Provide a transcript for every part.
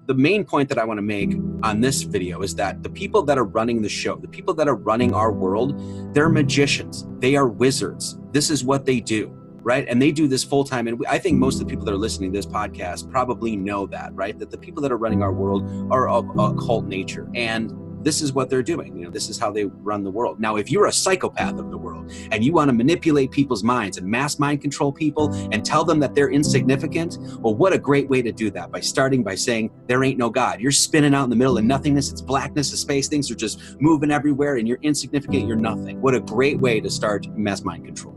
the main point that I want to make on this video is that the people that are running the show, the people that are running our world, they're magicians. They are wizards. This is what they do, right? And they do this full time. And I think most of the people that are listening to this podcast probably know that, right? That the people that are running our world are of occult nature. And this is what they're doing. You know, this is how they run the world. Now, if you're a psychopath of the world and you want to manipulate people's minds and mass mind control people and tell them that they're insignificant, well, what a great way to do that, by starting by saying there ain't no God. You're spinning out in the middle of nothingness. It's blackness, the space, things are just moving everywhere and you're insignificant, you're nothing. What a great way to start mass mind control.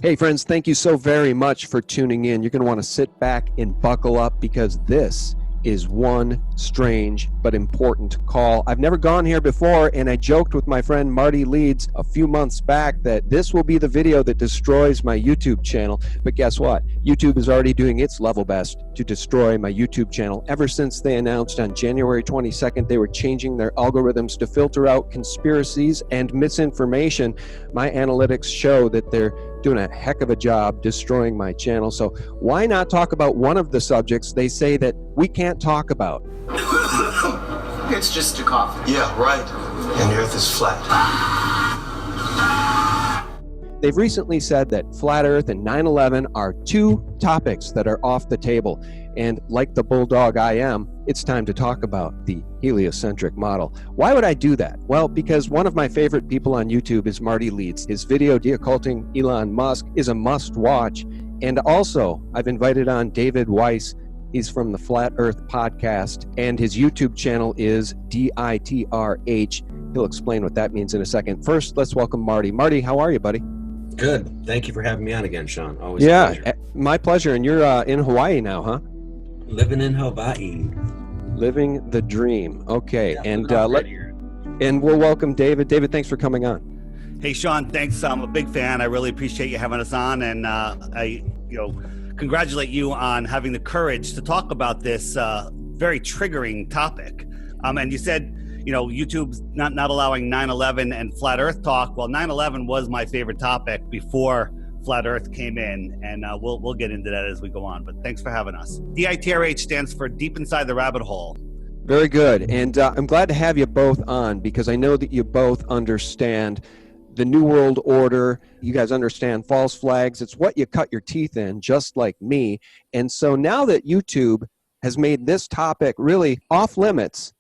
Hey friends, thank you so very much for tuning in. You're going to want to sit back and buckle up because this is one strange but important call. I've never gone here before, and I joked with my friend Marty Leeds a few months back that this will be the video that destroys my YouTube channel. But guess what? YouTube is already doing its level best to destroy my YouTube channel. Ever since they announced on January 22nd they were changing their algorithms to filter out conspiracies and misinformation, my analytics show that they're doing a heck of a job destroying my channel. So why not talk about one of the subjects they say that we can't talk about? It's just a coffin. Yeah, right. And the earth is flat. They've recently said that flat earth and 9/11 are two topics that are off the table. And like the bulldog I am, it's time to talk about the heliocentric model. Why would I do that? Well, because one of my favorite people on YouTube is Marty Leeds. His video, Deocculting Elon Musk, is a must-watch. And also, I've invited on David Weiss. He's from the Flat Earth podcast, and his YouTube channel is DITRH. He'll explain what that means in a second. First, let's welcome Marty. Marty, how are you, buddy? Good. Thank you for having me on again, Sean. Always a pleasure. My pleasure. And you're in Hawaii now, huh? Living in Hawaii. Living the dream. Okay. Yeah, and we'll welcome David. David, thanks for coming on. Hey, Sean, thanks. I'm a big fan. I really appreciate you having us on, and I congratulate you on having the courage to talk about this very triggering topic. And you said, YouTube's not allowing 9/11 and flat Earth talk. Well, 9/11 was my favorite topic before flat Earth came in, and we'll get into that as we go on. But thanks for having us. DITRH stands for Deep Inside the Rabbit Hole. Very good. And I'm glad to have you both on because I know that you both understand the New World Order. You guys understand false flags. It's what you cut your teeth in, just like me. And so now that YouTube has made this topic really off limits,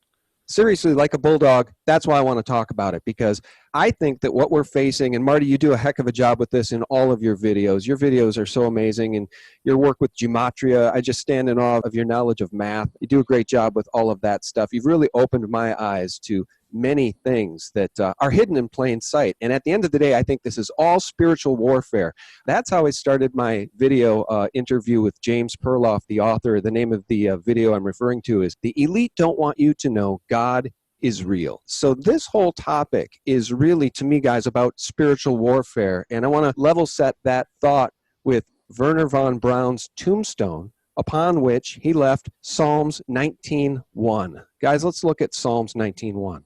seriously, like a bulldog, that's why I want to talk about it, because I think that what we're facing, and Marty, you do a heck of a job with this in all of your videos. Your videos are so amazing, and your work with gematria, I just stand in awe of your knowledge of math. You do a great job with all of that stuff. You've really opened my eyes to many things that are hidden in plain sight. And at the end of the day, I think this is all spiritual warfare. That's how I started my video interview with James Perloff, the author. The name of the video I'm referring to is "The Elite Don't Want You to Know God is Real." So this whole topic is really, to me, guys, about spiritual warfare. And I want to level set that thought with Wernher von Braun's tombstone, upon which he left Psalms 19:1. Guys, let's look at Psalms 19:1.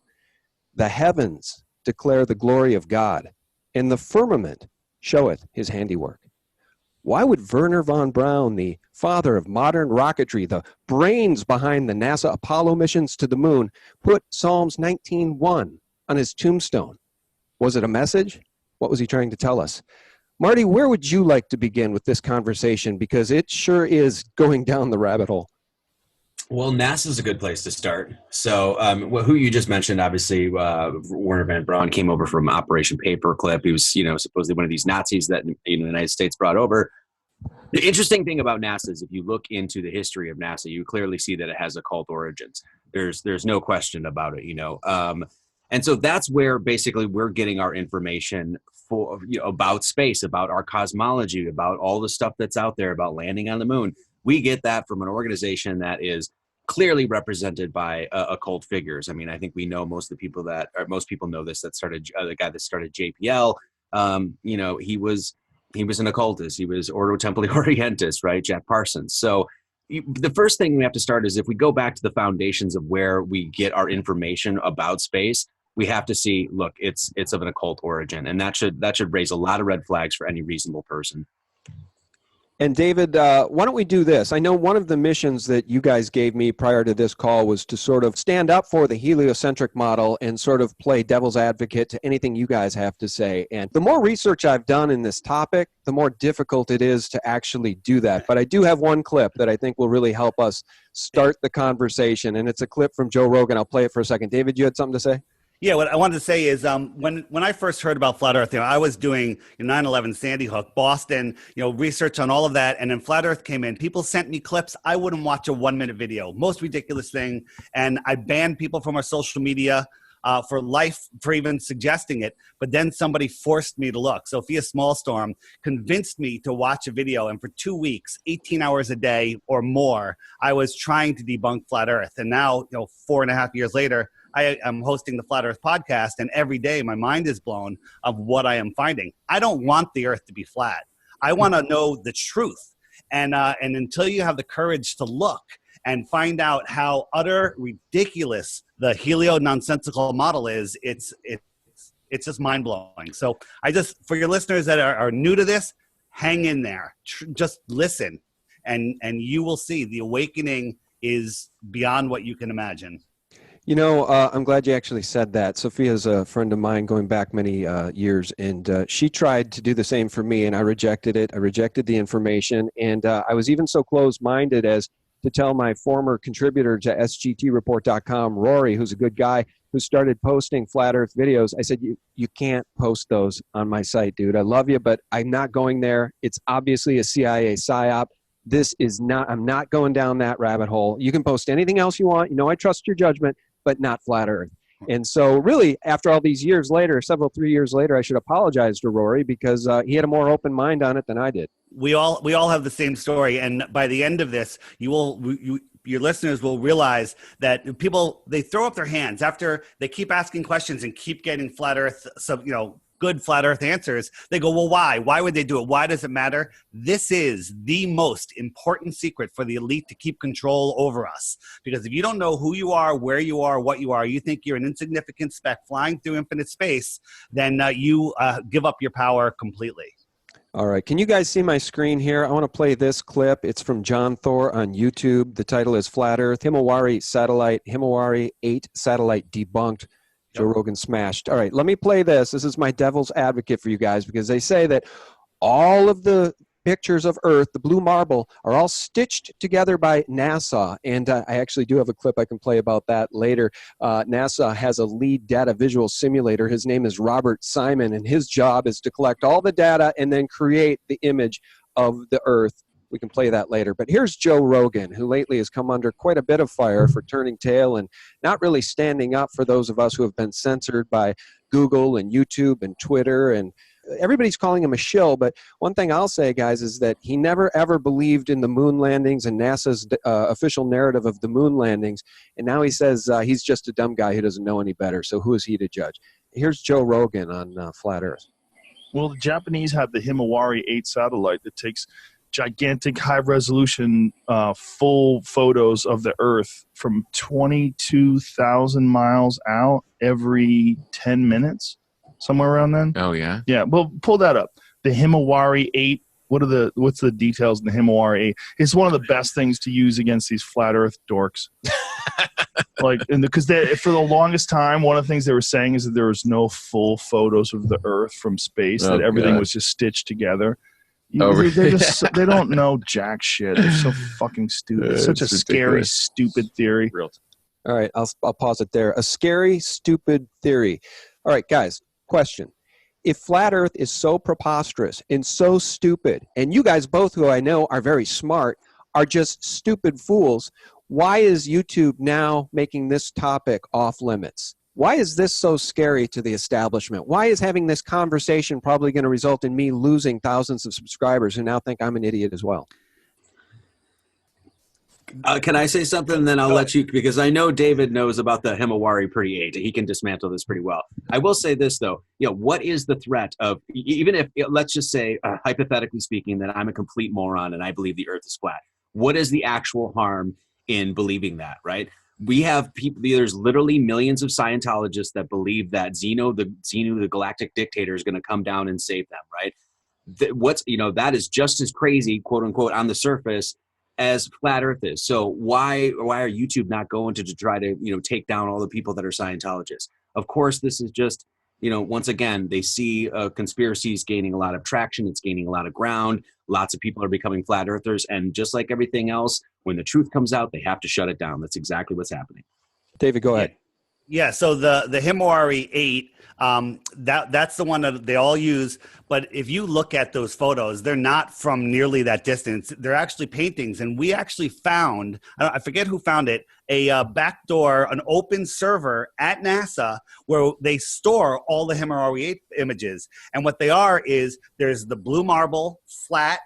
The heavens declare the glory of God, and the firmament showeth his handiwork. Why would Wernher von Braun, the father of modern rocketry, the brains behind the NASA Apollo missions to the moon, put Psalms 19:1 on his tombstone? Was it a message? What was he trying to tell us? Marty, where would you like to begin with this conversation? Because it sure is going down the rabbit hole. Well, NASA's a good place to start. So who you just mentioned, obviously, Wernher von Braun came over from Operation Paperclip. He was, supposedly one of these Nazis that the United States brought over. The interesting thing about NASA is if you look into the history of NASA, you clearly see that it has occult origins. There's no question about it, And so that's where basically we're getting our information about space, about our cosmology, about all the stuff that's out there, about landing on the moon. We get that from an organization that is clearly represented by occult figures. I mean, I think we know most people know this. That started the guy that started JPL. He was an occultist. He was Ordo Templi Orientis, right? Jack Parsons. So the first thing we have to start is if we go back to the foundations of where we get our information about space, we have to see, look, it's of an occult origin, and that should raise a lot of red flags for any reasonable person. And David, why don't we do this? I know one of the missions that you guys gave me prior to this call was to sort of stand up for the heliocentric model and sort of play devil's advocate to anything you guys have to say. And the more research I've done in this topic, the more difficult it is to actually do that. But I do have one clip that I think will really help us start the conversation. And it's a clip from Joe Rogan. I'll play it for a second. David, you had something to say? Yeah, what I wanted to say is when I first heard about flat Earth, I was doing 9/11 Sandy Hook, Boston, research on all of that, and then flat Earth came in. People sent me clips. I wouldn't watch a 1-minute video, most ridiculous thing, and I banned people from our social media for life for even suggesting it. But then somebody forced me to look. Sophia Smallstorm convinced me to watch a video, and for 2 weeks, 18 hours a day or more, I was trying to debunk flat Earth. And now, 4.5 years later, I am hosting the Flat Earth podcast, and every day my mind is blown of what I am finding. I don't want the Earth to be flat. I want to know the truth. And until you have the courage to look and find out how utter ridiculous the helio-nonsensical model is, it's just mind-blowing. So for your listeners that are new to this, hang in there. Just listen, and you will see the awakening is beyond what you can imagine. I'm glad you actually said that. Sophia's a friend of mine going back many years, and she tried to do the same for me, and I rejected it. I rejected the information, and I was even so close-minded as to tell my former contributor to SGTreport.com, Rory, who's a good guy, who started posting flat Earth videos. I said, you can't post those on my site, dude. I love you, but I'm not going there. It's obviously a CIA psyop. I'm not going down that rabbit hole. You can post anything else you want. I trust your judgment, but not flat Earth. And so really, after all these years later, 3 years later, I should apologize to Rory because he had a more open mind on it than I did. We all have the same story. And by the end of this, your listeners will realize that people, they throw up their hands after they keep asking questions and keep getting flat Earth, good flat Earth answers. They go, well, why? Why would they do it? Why does it matter? This is the most important secret for the elite to keep control over us. Because if you don't know who you are, where you are, what you are, you think you're an insignificant speck flying through infinite space, then you give up your power completely. All right. Can you guys see my screen here? I want to play this clip. It's from John Thor on YouTube. The title is Flat Earth, Himawari Satellite, Himawari 8 Satellite Debunked. Joe Rogan smashed. All right, let me play this. This is my devil's advocate for you guys because they say that all of the pictures of Earth, the blue marble, are all stitched together by NASA. And I actually do have a clip I can play about that later. NASA has a lead data visual simulator. His name is Robert Simon, and his job is to collect all the data and then create the image of the Earth. We can play that later. But here's Joe Rogan, who lately has come under quite a bit of fire for turning tail and not really standing up for those of us who have been censored by Google and YouTube and Twitter. And everybody's calling him a shill. But one thing I'll say, guys, is that he never, ever believed in the moon landings and NASA's official narrative of the moon landings. And now he says he's just a dumb guy who doesn't know any better. So who is he to judge? Here's Joe Rogan on Flat Earth. Well, the Japanese have the Himawari 8 satellite that takes gigantic high-resolution full photos of the Earth from 22,000 miles out every 10 minutes, somewhere around then. Oh, yeah? Yeah, well, pull that up. The Himawari 8, what's the details in the Himawari 8? It's one of the best things to use against these flat Earth dorks. Because for the longest time, one of the things they were saying is that there was no full photos of the Earth from space, that everything was just stitched together. They don't know jack shit. They're so fucking stupid. It's such a scary, stupid theory. All right, I'll pause it there. A scary, stupid theory. All right, guys, question. If flat Earth is so preposterous and so stupid, and you guys both, who I know are very smart, are just stupid fools, why is YouTube now making this topic off limits? Why is this so scary to the establishment? Why is having this conversation probably going to result in me losing thousands of subscribers who now think I'm an idiot as well? Can I say something? Then I'll let you, because I know David knows about the Himawari pretty 8. He can dismantle this pretty well. I will say this, though. What is the threat of, even if, let's just say, hypothetically speaking, that I'm a complete moron and I believe the Earth is flat. What is the actual harm in believing that, right? We have people, there's literally millions of Scientologists that believe that Zeno, the galactic dictator, is going to come down and save them, right? that is just as crazy, quote unquote, on the surface as flat Earth is. So why are YouTube not going to try to take down all the people that are Scientologists? Of course, this is just once again, they see conspiracies gaining a lot of traction. It's gaining a lot of ground. Lots of people are becoming flat earthers, and just like everything else, when the truth comes out, they have to shut it down. That's exactly what's happening. David, go ahead. Yeah, so the Himawari 8, that's the one that they all use. But if you look at those photos, they're not from nearly that distance. They're actually paintings. And we actually found, I forget who found it, a backdoor, an open server at NASA where they store all the Himawari 8 images. And what they are is there's the blue marble flat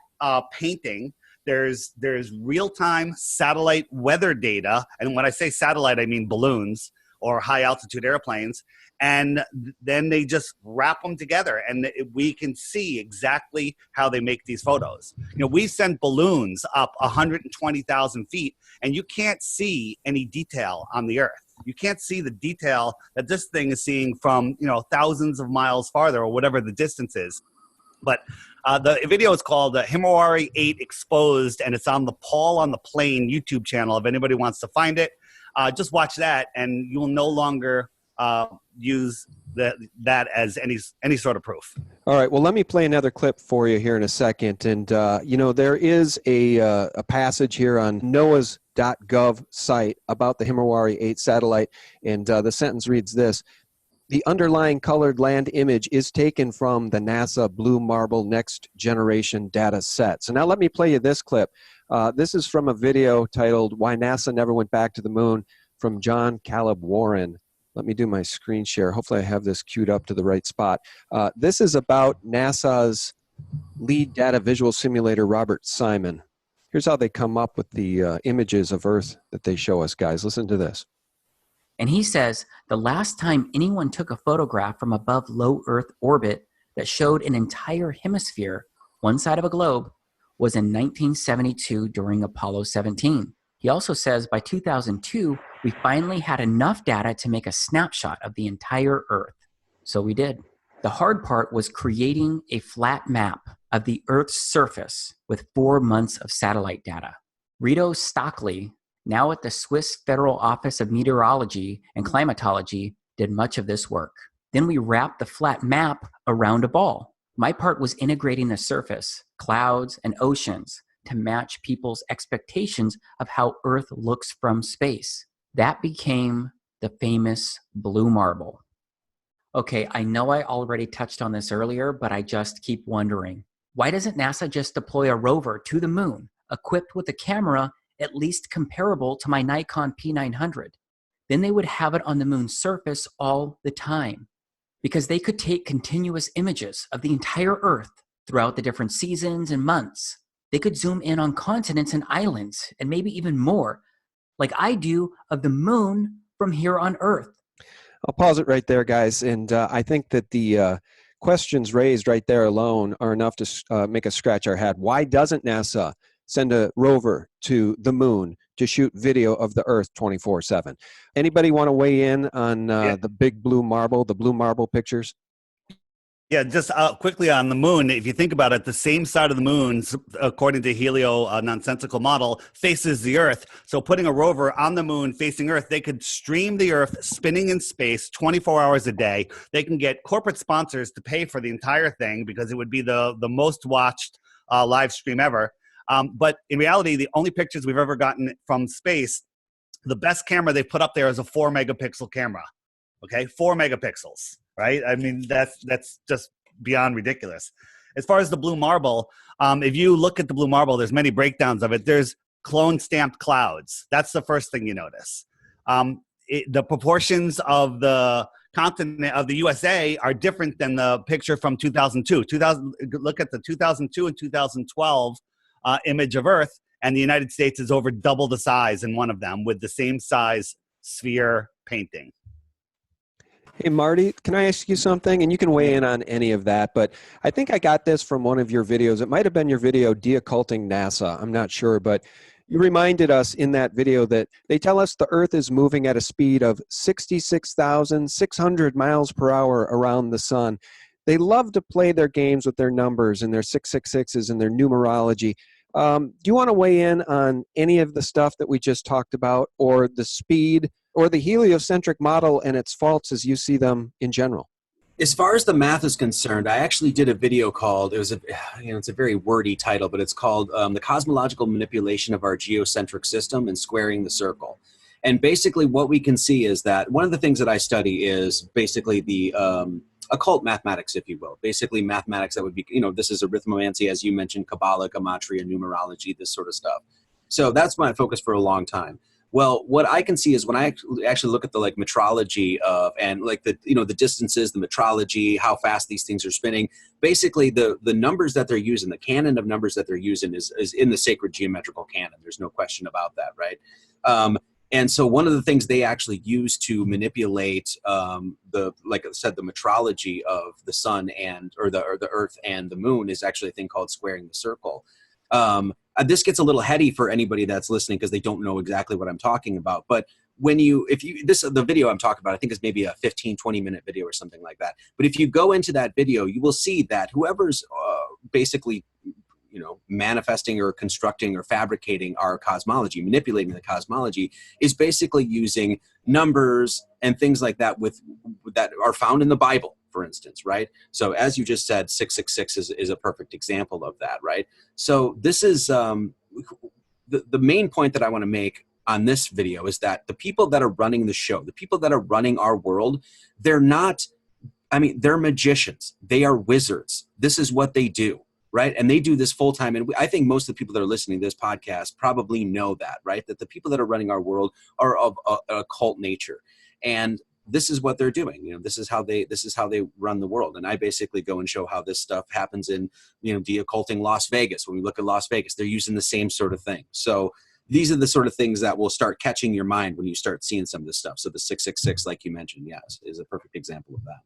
painting. There's real-time satellite weather data. And when I say satellite, I mean balloons or high altitude airplanes, and then they just wrap them together, and we can see exactly how they make these photos. We sent balloons up 120,000 feet, and you can't see any detail on the Earth. You can't see the detail that this thing is seeing from thousands of miles farther, or whatever the distance is. But the video is called Himawari 8 Exposed, and it's on the Paul on the Plane YouTube channel if anybody wants to find it. Just watch that, and you'll no longer use that as any sort of proof. All right. Well, let me play another clip for you here in a second. And, there is a passage here on NOAA's.gov site about the Himawari 8 satellite, and the sentence reads this: "The underlying colored land image is taken from the NASA Blue Marble Next Generation data set." So now let me play you this clip. This is from a video titled "Why NASA Never Went Back to the Moon" from John Caleb Warren. Let me do my screen share. Hopefully I have this queued up to the right spot. This is about NASA's lead data visual simulator, Robert Simon. Here's how they come up with the images of Earth that they show us, guys. Listen to this. And he says the last time anyone took a photograph from above low Earth orbit that showed an entire hemisphere, one side of a globe, was in 1972 during Apollo 17. He also says by 2002, we finally had enough data to make a snapshot of the entire Earth. So we did. The hard part was creating a flat map of the Earth's surface with 4 months of satellite data. Rito Stockley, now at the Swiss Federal Office of Meteorology and Climatology, did much of this work. Then we wrapped the flat map around a ball. My part was integrating the surface, clouds, and oceans to match people's expectations of how Earth looks from space. That became the famous blue marble. Okay, I know I already touched on this earlier, but I just keep wondering, why doesn't NASA just deploy a rover to the moon, equipped with a camera at least comparable to my Nikon P900? Then they would have it on the moon's surface all the time, because they could take continuous images of the entire Earth throughout the different seasons and months. They could zoom in on continents and islands, and maybe even more, like I do of the moon from here on Earth. I'll pause it right there, guys. And I think that the questions raised right there alone are enough to make us scratch our head. Why doesn't NASA send a rover to the moon to shoot video of the Earth 24/7? Anybody want to weigh in on the big blue marble pictures? Yeah, just quickly on the moon, if you think about it, the same side of the moon, according to Helio nonsensical model, faces the Earth. So putting a rover on the moon facing Earth, they could stream the Earth spinning in space 24 hours a day. They can get corporate sponsors to pay for the entire thing because it would be the most watched live stream ever. But in reality, the only pictures we've ever gotten from space, the best camera they put up there is a 4 megapixel camera. Okay, 4 megapixels. Right? I mean, that's just beyond ridiculous. As far as the blue marble, if you look at the blue marble, there's many breakdowns of it. There's clone stamped clouds. That's the first thing you notice. The proportions of the continent of the USA are different than the picture from 2002. Look at the 2002 and 2012 image of Earth, and the United States is over double the size in one of them with the same size sphere painting. Hey, Marty, can I ask you something? And you can weigh in on any of that, but I think I got this from one of your videos. It might have been your video, De-occulting NASA. I'm not sure, but you reminded us in that video that they tell us the Earth is moving at a speed of 66,600 miles per hour around the sun. they love to play their games with their numbers and their 666s and their numerology. Do you want to weigh in on any of the stuff that we just talked about, or the speed, or the heliocentric model and its faults as you see them in general? As far as the math is concerned, I actually did a video called, it's a very wordy title, but it's called The Cosmological Manipulation of Our Geocentric System and Squaring the Circle. And basically what we can see is that one of the things that I study is basically the occult mathematics, if you will. Basically mathematics that would be, this is arithmomancy, as you mentioned, Kabbalah, gematria, numerology, this sort of stuff. So that's my focus for a long time. Well, what I can see is when I actually look at the metrology of, and the distances, the metrology, how fast these things are spinning, basically the numbers that they're using, the canon of numbers that they're using is in the sacred geometrical canon. There's no question about that, right? And so one of the things they actually use to manipulate like I said, the metrology of the sun or the earth and the moon is actually a thing called squaring the circle. This gets a little heady for anybody that's listening because they don't know exactly what I'm talking about. But the video I'm talking about, I think is maybe a 15, 20-minute video or something like that. But if you go into that video, you will see that whoever's basically, manifesting or constructing or fabricating our cosmology, manipulating the cosmology, is basically using numbers and things like that that are found in the Bible, for instance, right? So as you just said, 666 is a perfect example of that, right? So this is the main point that I want to make on this video is that the people that are running the show, the people that are running our world, they're magicians. They are wizards. This is what they do, right? And they do this full time. And I think most of the people that are listening to this podcast probably know that, right? That the people that are running our world are of an occult nature. And this is what they're doing. This is how they run the world. And I basically go and show how this stuff happens in, de-occulting Las Vegas. When we look at Las Vegas, they're using the same sort of thing. So these are the sort of things that will start catching your mind when you start seeing some of this stuff. So the 666, like you mentioned, yes, is a perfect example of that.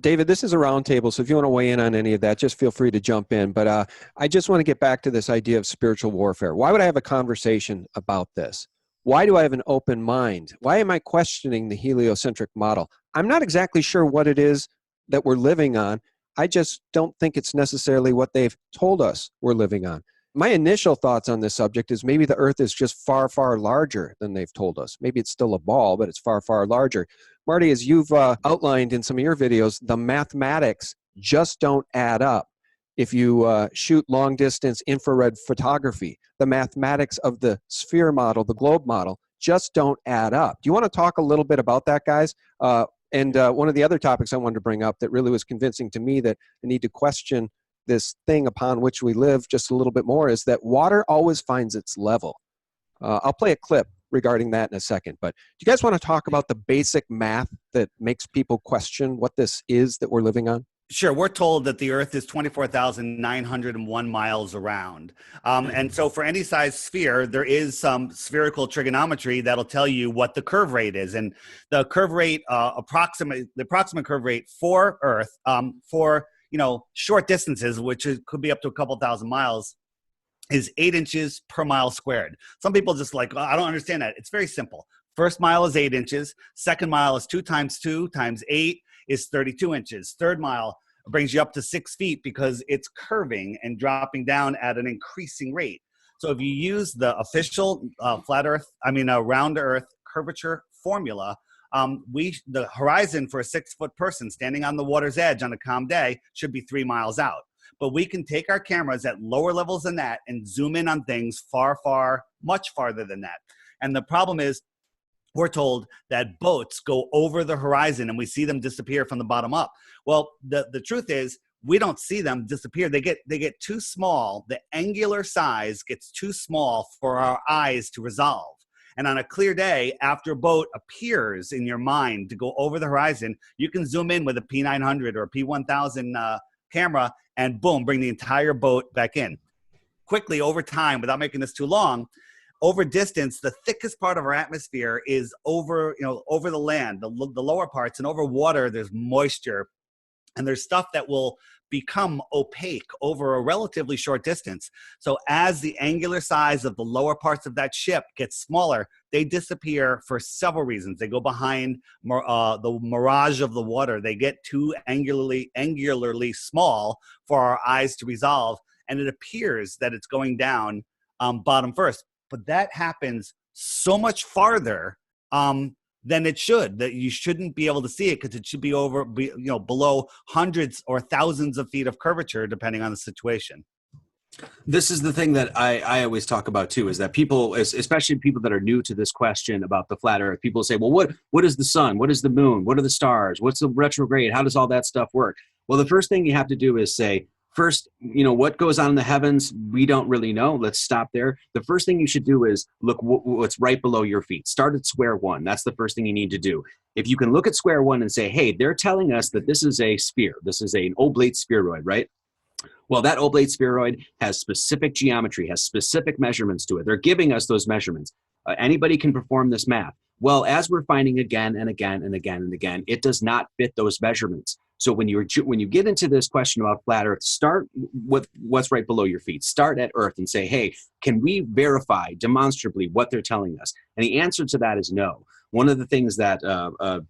David, this is a roundtable, so if you want to weigh in on any of that, just feel free to jump in. But I just want to get back to this idea of spiritual warfare. Why would I have a conversation about this? Why do I have an open mind? Why am I questioning the heliocentric model? I'm not exactly sure what it is that we're living on. I just don't think it's necessarily what they've told us we're living on. My initial thoughts on this subject is maybe the Earth is just far, far larger than they've told us. Maybe it's still a ball, but it's far, far larger. Marty, as you've outlined in some of your videos, the mathematics just don't add up. If you shoot long-distance infrared photography, the mathematics of the sphere model, the globe model, just don't add up. Do you want to talk a little bit about that, guys? And one of the other topics I wanted to bring up that really was convincing to me that I need to question this thing upon which we live just a little bit more is that water always finds its level. I'll play a clip regarding that in a second, but do you guys want to talk about the basic math that makes people question what this is that we're living on? Sure. We're told that the Earth is 24,901 miles around. And so for any size sphere, there is some spherical trigonometry that'll tell you what the curve rate is. And the curve rate, the approximate curve rate for Earth, for short distances, which could be up to a couple thousand miles, is 8 inches per mile squared. Some people just I don't understand that. It's very simple. First mile is 8 inches. Second mile is 2 times 2 times 8 is 32 inches. Third mile brings you up to 6 feet because it's curving and dropping down at an increasing rate. So if you use the official round Earth curvature formula, the horizon for a 6-foot person standing on the water's edge on a calm day should be 3 miles out. But we can take our cameras at lower levels than that and zoom in on things far, far, much farther than that. And the problem is we're told that boats go over the horizon and we see them disappear from the bottom up. Well, the truth is we don't see them disappear. They get too small. The angular size gets too small for our eyes to resolve. And on a clear day, after a boat appears in your mind to go over the horizon, you can zoom in with a P900 or a P1000 camera and boom, bring the entire boat back in. Quickly, over time, without making this too long, over distance, the thickest part of our atmosphere is over the land, the lower parts, and over water, there's moisture. And there's stuff that will become opaque over a relatively short distance. So as the angular size of the lower parts of that ship gets smaller, they disappear for several reasons. They go behind the mirage of the water. They get too angularly small for our eyes to resolve, and it appears that it's going down bottom first. But that happens so much farther than it should, that you shouldn't be able to see it, because it should be below hundreds or thousands of feet of curvature, depending on the situation. This is the thing that I always talk about too, is that people, especially people that are new to this question about the flat earth, people say, well, what is the sun? What is the moon? What are the stars? What's the retrograde? How does all that stuff work? Well, the first thing you have to do is say, first, what goes on in the heavens, we don't really know. Let's stop there. The first thing you should do is look what's right below your feet. Start at square one. That's the first thing you need to do. If you can look at square one and say, hey, they're telling us that this is a sphere. This is an oblate spheroid, right? Well, that oblate spheroid has specific geometry, has specific measurements to it. They're giving us those measurements. Anybody can perform this math. Well, as we're finding again and again and again and again, it does not fit those measurements. So when you get into this question about flat Earth, start with what's right below your feet. Start at Earth and say, hey, can we verify demonstrably what they're telling us? And the answer to that is no. One of the things that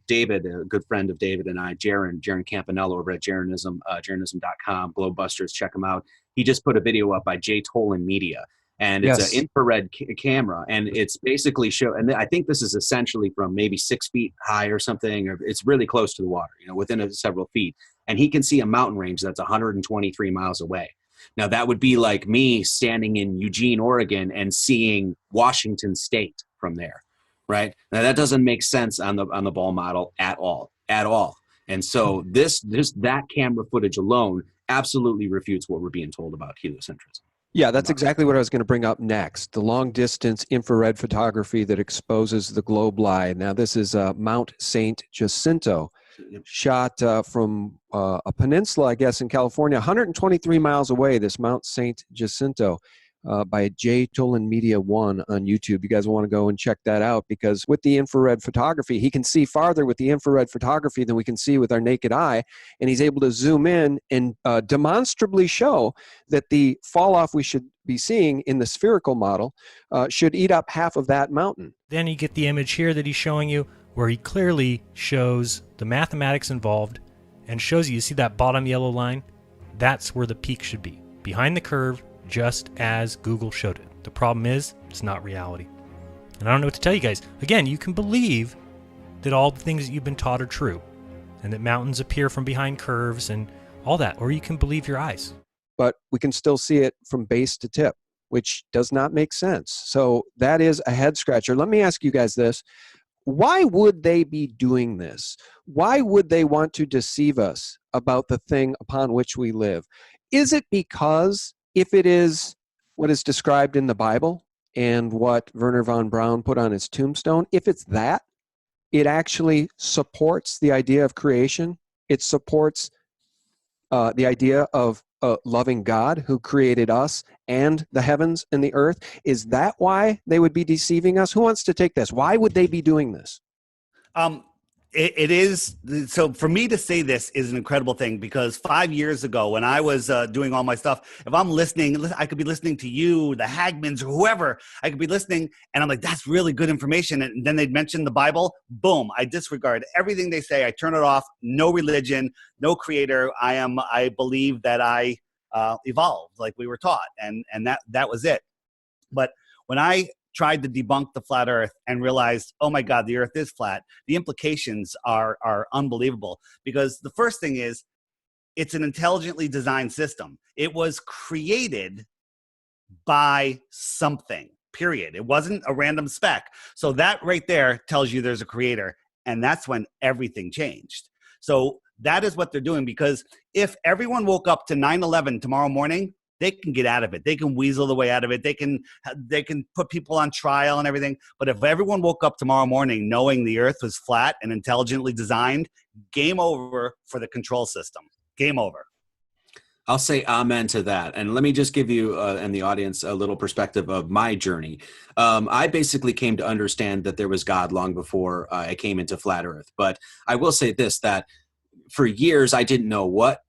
David, a good friend of David and I, Jaron Campanello over at Jaronism.com, Globebusters, check him out. He just put a video up by J. Tolan Media. And it's an infrared camera, and it's basically and I think this is essentially from maybe 6 feet high or something, or it's really close to the water, within several feet. And he can see a mountain range that's 123 miles away. Now that would be like me standing in Eugene, Oregon, and seeing Washington State from there, right? Now that doesn't make sense on the ball model at all. And so that camera footage alone absolutely refutes what we're being told about heliocentrism. Yeah, that's exactly what I was going to bring up next. The long-distance infrared photography that exposes the globe lie. Now, this is Mount St. Jacinto, shot from a peninsula, I guess, in California, 123 miles away, this Mount St. Jacinto, by J. Tolan Media 1 on YouTube. You guys want to go and check that out, because with the infrared photography, he can see farther with the infrared photography than we can see with our naked eye, and he's able to zoom in and demonstrably show that the fall off we should be seeing in the spherical model should eat up half of that mountain. Then you get the image here that he's showing you, where he clearly shows the mathematics involved and shows you see that bottom yellow line? That's where the peak should be, behind the curve, just as Google showed it. The problem is, it's not reality. And I don't know what to tell you guys. Again, you can believe that all the things that you've been taught are true, and that mountains appear from behind curves and all that, or you can believe your eyes. But we can still see it from base to tip, which does not make sense. So that is a head scratcher. Let me ask you guys this. Why would they be doing this? Why would they want to deceive us about the thing upon which we live? Is it because if it is what is described in the Bible and what Werner von Braun put on his tombstone, if it's that, it actually supports the idea of creation. It supports the idea of a loving God who created us and the heavens and the earth. Is that why they would be deceiving us? Who wants to take this? Why would they be doing this? It is. So for me to say this is an incredible thing, because 5 years ago when I was doing all my stuff, if I'm listening, I could be listening to you, the Hagmans, or whoever. I could be listening and I'm like, that's really good information. And then they'd mention the Bible. Boom. I disregard everything they say. I turn it off. No religion, no creator. I believe that I evolved like we were taught. And that was it. But when I tried to debunk the flat earth and realized, oh my God, the earth is flat, the implications are unbelievable. Because the first thing is, it's an intelligently designed system. It was created by something, period. It wasn't a random speck. So that right there tells you there's a creator. And that's when everything changed. So that is what they're doing, because if everyone woke up to 9/11 tomorrow morning, they can get out of it. They can weasel the way out of it. They can put people on trial and everything. But if everyone woke up tomorrow morning knowing the earth was flat and intelligently designed, game over for the control system. Game over. I'll say amen to that. And let me just give you and the audience a little perspective of my journey. I basically came to understand that there was God long before I came into flat earth. But I will say this, that for years I didn't know what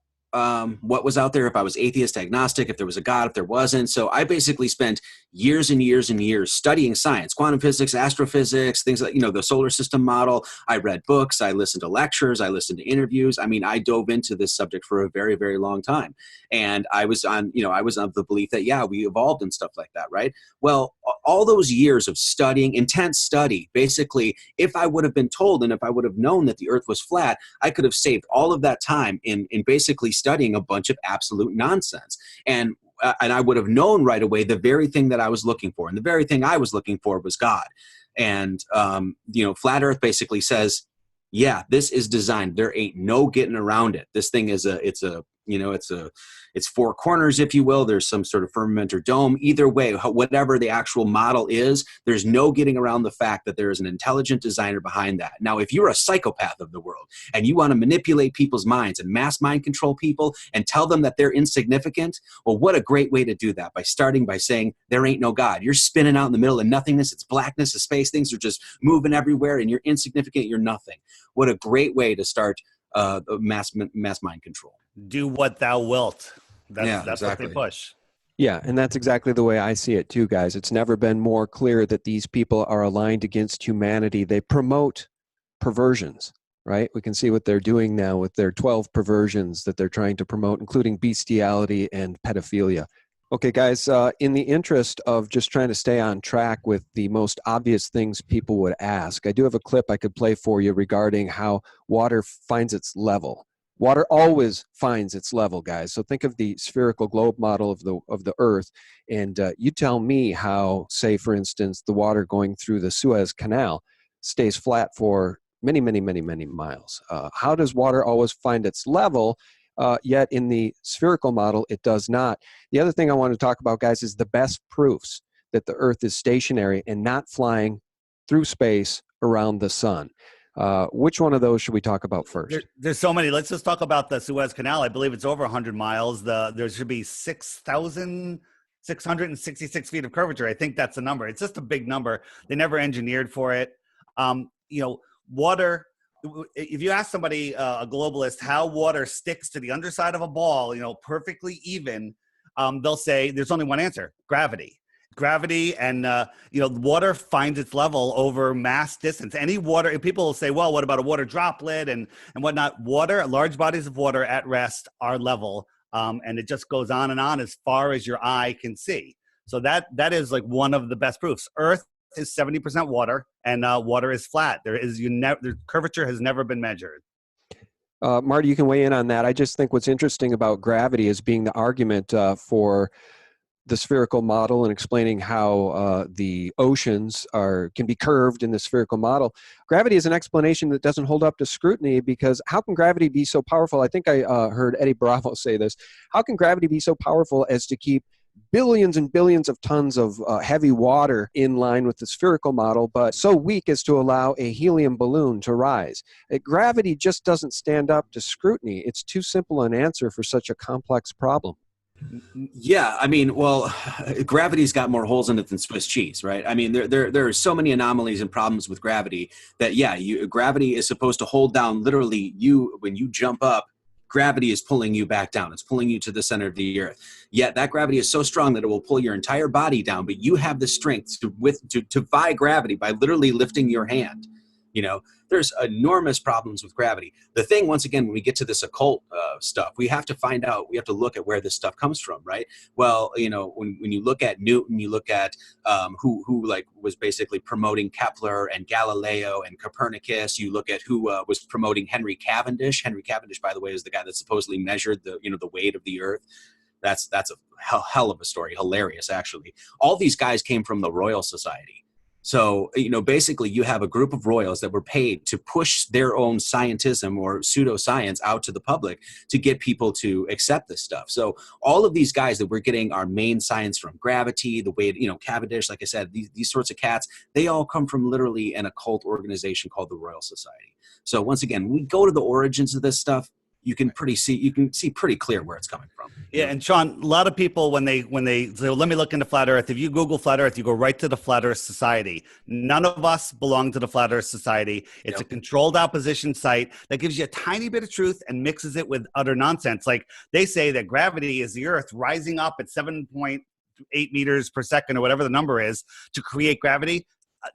what was out there, if I was atheist, agnostic, if there was a God, if there wasn't. So I basically spent years and years and years studying science, quantum physics, astrophysics, things like, the solar system model. I read books, I listened to lectures, I listened to interviews. I mean, I dove into this subject for a very, very long time. And I was on the belief that, yeah, we evolved and stuff like that, right? Well, all those years of studying, intense study, basically, if I would have been told and if I would have known that the earth was flat, I could have saved all of that time in basically studying a bunch of absolute nonsense. And I would have known right away the very thing that I was looking for. And the very thing I was looking for was God. And, Flat Earth basically says, yeah, this is designed. There ain't no getting around it. This thing is it's four corners, if you will. There's some sort of firmament or dome. Either way, whatever the actual model is, there's no getting around the fact that there is an intelligent designer behind that. Now, if you're a psychopath of the world and you want to manipulate people's minds and mass mind control people and tell them that they're insignificant, well, what a great way to do that, by starting by saying there ain't no God. You're spinning out in the middle of nothingness. It's blackness, the space, things are just moving everywhere, and you're insignificant. You're nothing. What a great way to start mass mind control. Do what thou wilt. That's exactly what they push. Yeah, and that's exactly the way I see it too, guys. It's never been more clear that these people are aligned against humanity. They promote perversions, right? We can see what they're doing now with their 12 perversions that they're trying to promote, including bestiality and pedophilia. Okay, guys, in the interest of just trying to stay on track with the most obvious things people would ask, I do have a clip I could play for you regarding how water finds its level. Water always finds its level, guys. So think of the spherical globe model of the Earth, and you tell me how, say, for instance, the water going through the Suez Canal stays flat for many, many, many, many miles. How does water always find its level, yet in the spherical model, it does not? The other thing I want to talk about, guys, is the best proofs that the Earth is stationary and not flying through space around the sun. Which one of those should we talk about first? There's so many. Let's just talk about the Suez Canal. I believe it's over 100 miles. There should be 6,666 feet of curvature. I think that's the number. It's just a big number. They never engineered for it. Water, if you ask somebody, a globalist, how water sticks to the underside of a ball, perfectly even, they'll say there's only one answer: gravity. Gravity, and water finds its level over mass distance. Any water, people will say, well, what about a water droplet and whatnot? Water, large bodies of water at rest are level, and it just goes on and on as far as your eye can see. So that is like one of the best proofs. Earth is 70% water, and water is flat. The curvature has never been measured. Marty, you can weigh in on that. I just think what's interesting about gravity is being the argument for the spherical model and explaining how the oceans can be curved in the spherical model. Gravity is an explanation that doesn't hold up to scrutiny, because how can gravity be so powerful? I think I heard Eddie Bravo say this. How can gravity be so powerful as to keep billions and billions of tons of heavy water in line with the spherical model, but so weak as to allow a helium balloon to rise? Gravity just doesn't stand up to scrutiny. It's too simple an answer for such a complex problem. Yeah, I mean, well, gravity's got more holes in it than Swiss cheese, right? I mean, there are so many anomalies and problems with gravity that, gravity is supposed to hold down literally you when you jump up. Gravity is pulling you back down. It's pulling you to the center of the earth. Yet that gravity is so strong that it will pull your entire body down, but you have the strength to defy gravity by literally lifting your hand. There's enormous problems with gravity. The thing, once again, when we get to this occult stuff, we have to look at where this stuff comes from, right? Well, when you look at Newton, you look at who was basically promoting Kepler and Galileo and Copernicus. You look at who was promoting Henry Cavendish. Henry Cavendish, by the way, is the guy that supposedly measured the weight of the earth. That's a hell of a story. Hilarious, actually. All these guys came from the Royal Society. So, basically you have a group of royals that were paid to push their own scientism or pseudoscience out to the public to get people to accept this stuff. So all of these guys that we're getting our main science from, gravity, the way, Cavendish, like I said, these sorts of cats, they all come from literally an occult organization called the Royal Society. So once again, when we go to the origins of this stuff, you can see pretty clear where it's coming from. Yeah, and Sean, a lot of people when they say, let me look into flat Earth. If you Google flat Earth, you go right to the Flat Earth Society. None of us belong to the Flat Earth Society. It's a controlled opposition site that gives you a tiny bit of truth and mixes it with utter nonsense. Like they say that gravity is the Earth rising up at 7.8 meters per second or whatever the number is to create gravity.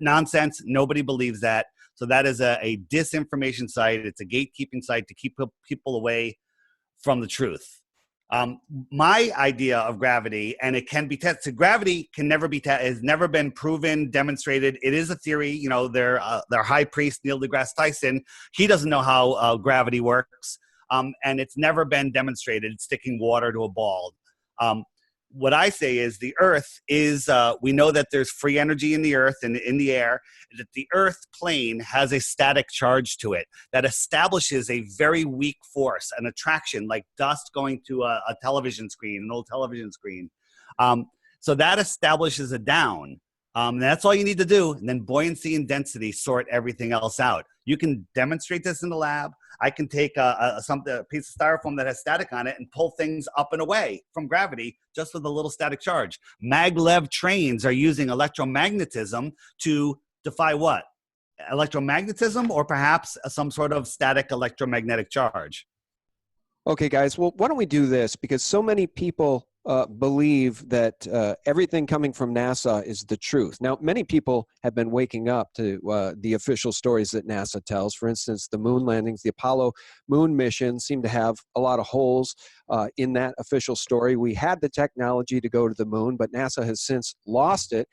Nonsense. Nobody believes that. So that is a disinformation site. It's a gatekeeping site to keep people away from the truth. My idea of gravity, and it can be tested. Gravity can never be has never been proven, demonstrated. It is a theory. You know, their high priest Neil deGrasse Tyson, he doesn't know how gravity works, and it's never been demonstrated. It's sticking water to a ball. What I say is the Earth is, we know that there's free energy in the Earth and in the air, that the Earth plane has a static charge to it that establishes a very weak force, an attraction like dust going to a television screen, an old television screen. So that establishes a down. That's all you need to do. And then buoyancy and density sort everything else out. You can demonstrate this in the lab. I can take a piece of styrofoam that has static on it and pull things up and away from gravity just with a little static charge. Maglev trains are using electromagnetism to defy what? Electromagnetism or perhaps some sort of static electromagnetic charge. Okay, guys. Well, why don't we do this? Because so many people believe that everything coming from NASA is the truth. Now, many people have been waking up to the official stories that NASA tells. For instance, the moon landings, the Apollo moon mission seem to have a lot of holes in that official story. We had the technology to go to the moon, but NASA has since lost it.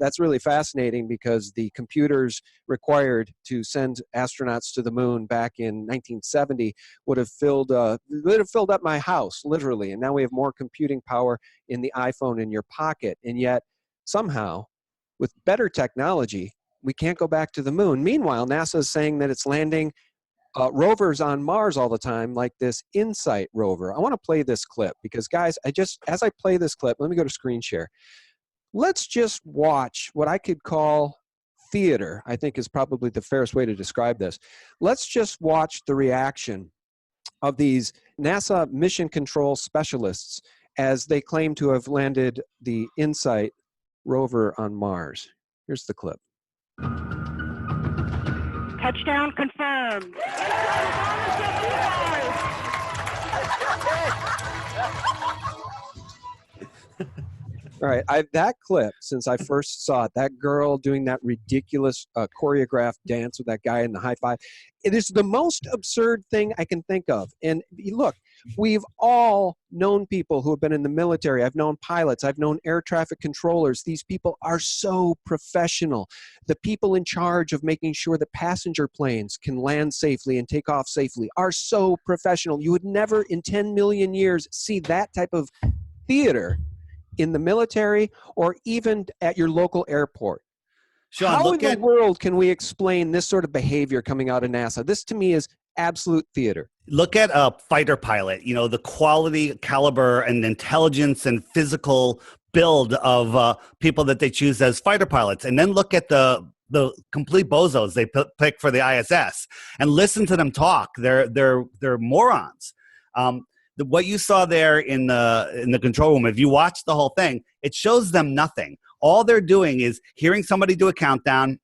That's really fascinating because the computers required to send astronauts to the moon back in 1970 would have filled up my house, literally. And now we have more computing power in the iPhone in your pocket. And yet, somehow, with better technology, we can't go back to the moon. Meanwhile, NASA is saying that it's landing rovers on Mars all the time, like this InSight rover. I want to play this clip because, guys, as I play this clip, let me go to screen share. Let's just watch what I could call theater, I think is probably the fairest way to describe this. Let's just watch the reaction of these NASA mission control specialists as they claim to have landed the InSight rover on Mars. Here's the clip. Touchdown confirmed. All right, that clip, since I first saw it, that girl doing that ridiculous choreographed dance with that guy in the high five, it is the most absurd thing I can think of. And look, we've all known people who have been in the military. I've known pilots. I've known air traffic controllers. These people are so professional. The people in charge of making sure that passenger planes can land safely and take off safely are so professional. You would never in 10 million years see that type of theater in the military or even at your local airport. Sean, how in the world can we explain this sort of behavior coming out of NASA? This to me is absolute theater. Look at a fighter pilot, you know, the quality, caliber, and intelligence and physical build of people that they choose as fighter pilots. And then look at the complete bozos they pick for the ISS and listen to them talk. They're morons. What you saw there in the control room, if you watch the whole thing, it shows them nothing. All they're doing is hearing somebody do a countdown.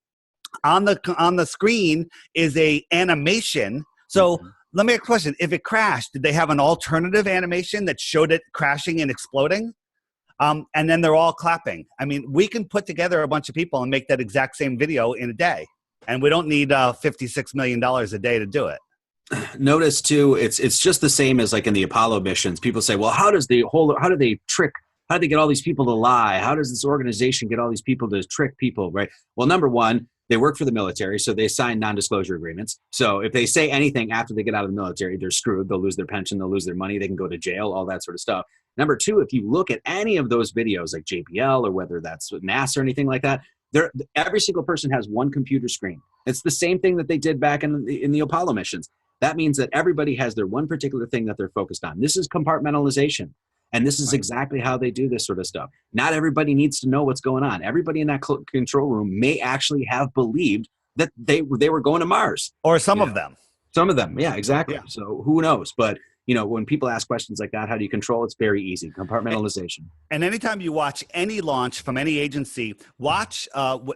On the screen is a animation. So let me ask a question. If it crashed, did they have an alternative animation that showed it crashing and exploding? And then they're all clapping. I mean, we can put together a bunch of people and make that exact same video in a day. And we don't need $56 million a day to do it. Notice too, it's just the same as like in the Apollo missions. People say, well, how do they get all these people to lie? How does this organization get all these people to trick people, right? Well, number one, they work for the military, so they sign non-disclosure agreements. So if they say anything after they get out of the military, they're screwed. They'll lose their pension, they'll lose their money, they can go to jail, all that sort of stuff. Number two, if you look at any of those videos like JPL or whether that's with NASA or anything like that, every single person has one computer screen. It's the same thing that they did back in the Apollo missions. That means that everybody has their one particular thing that they're focused on. This is compartmentalization. And this is exactly how they do this sort of stuff. Not everybody needs to know what's going on. Everybody in that control room may actually have believed that they were going to Mars. Or some of them. Some of them, yeah, exactly. Yeah. So who knows? But when people ask questions like that, how do you control? It's very easy. Compartmentalization. And anytime you watch any launch from any agency, watch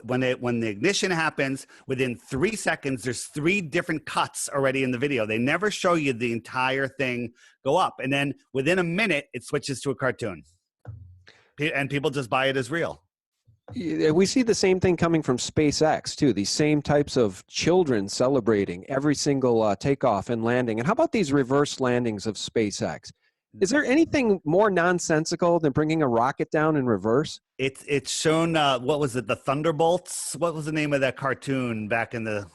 when the ignition happens. Within 3 seconds, there's 3 different cuts already in the video. They never show you the entire thing go up, and then within a minute, it switches to a cartoon, and people just buy it as real. We see the same thing coming from SpaceX too. These same types of children celebrating every single takeoff and landing. And how about these reverse landings of SpaceX? Is there anything more nonsensical than bringing a rocket down in reverse? It's shown. What was it? The Thunderbolts. What was the name of that cartoon back in the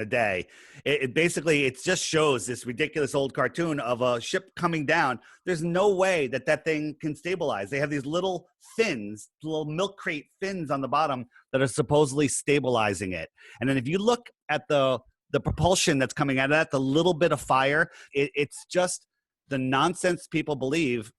day? It basically just shows this ridiculous old cartoon of a ship coming down. There's no way that thing can stabilize. They have these little fins, little milk crate fins on the bottom that are supposedly stabilizing it. And then if you look at the propulsion that's coming out of that, the little bit of fire, it's just the nonsense people believe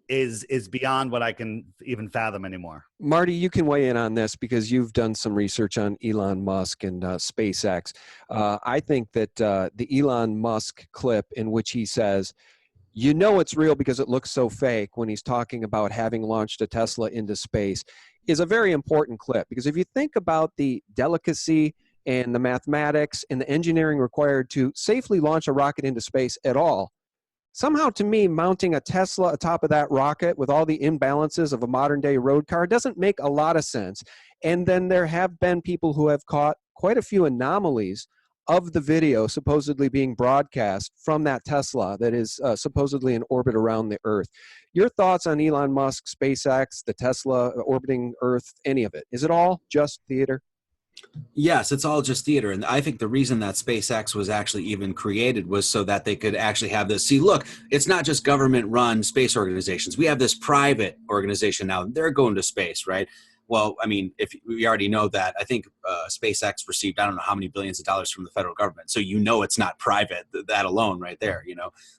is beyond what I can even fathom anymore. Marty, you can weigh in on this because you've done some research on Elon Musk and SpaceX. I think that the Elon Musk clip in which he says, it's real because it looks so fake when he's talking about having launched a Tesla into space is a very important clip. Because if you think about the delicacy and the mathematics and the engineering required to safely launch a rocket into space at all, somehow, to me, mounting a Tesla atop of that rocket with all the imbalances of a modern-day road car doesn't make a lot of sense. And then there have been people who have caught quite a few anomalies of the video supposedly being broadcast from that Tesla that is supposedly in orbit around the Earth. Your thoughts on Elon Musk, SpaceX, the Tesla orbiting Earth, any of it? Is it all just theater? Yes, it's all just theater. And I think the reason that SpaceX was actually even created was so that they could actually have this. See, look, it's not just government-run space organizations. We have this private organization now. They're going to space, right? Well, I mean, if we already know that, I think SpaceX received, I don't know how many billions of dollars from the federal government. So it's not private, that alone right there,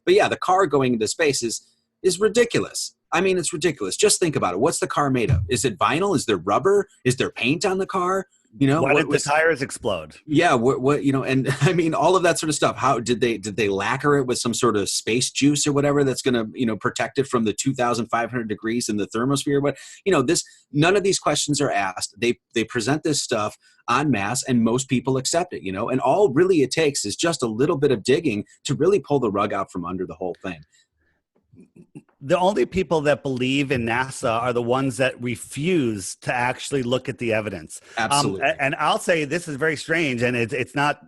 But yeah, the car going into space is ridiculous. I mean, it's ridiculous. Just think about it. What's the car made of? Is it vinyl? Is there rubber? Is there paint on the car? Why did the tires explode? Yeah, and I mean, all of that sort of stuff. How did they lacquer it with some sort of space juice or whatever that's going to, protect it from the 2,500 degrees in the thermosphere? But none of these questions are asked. They present this stuff en masse, and most people accept it. And all really it takes is just a little bit of digging to really pull the rug out from under the whole thing. The only people that believe in NASA are the ones that refuse to actually look at the evidence. Absolutely. And I'll say this is very strange, and it's not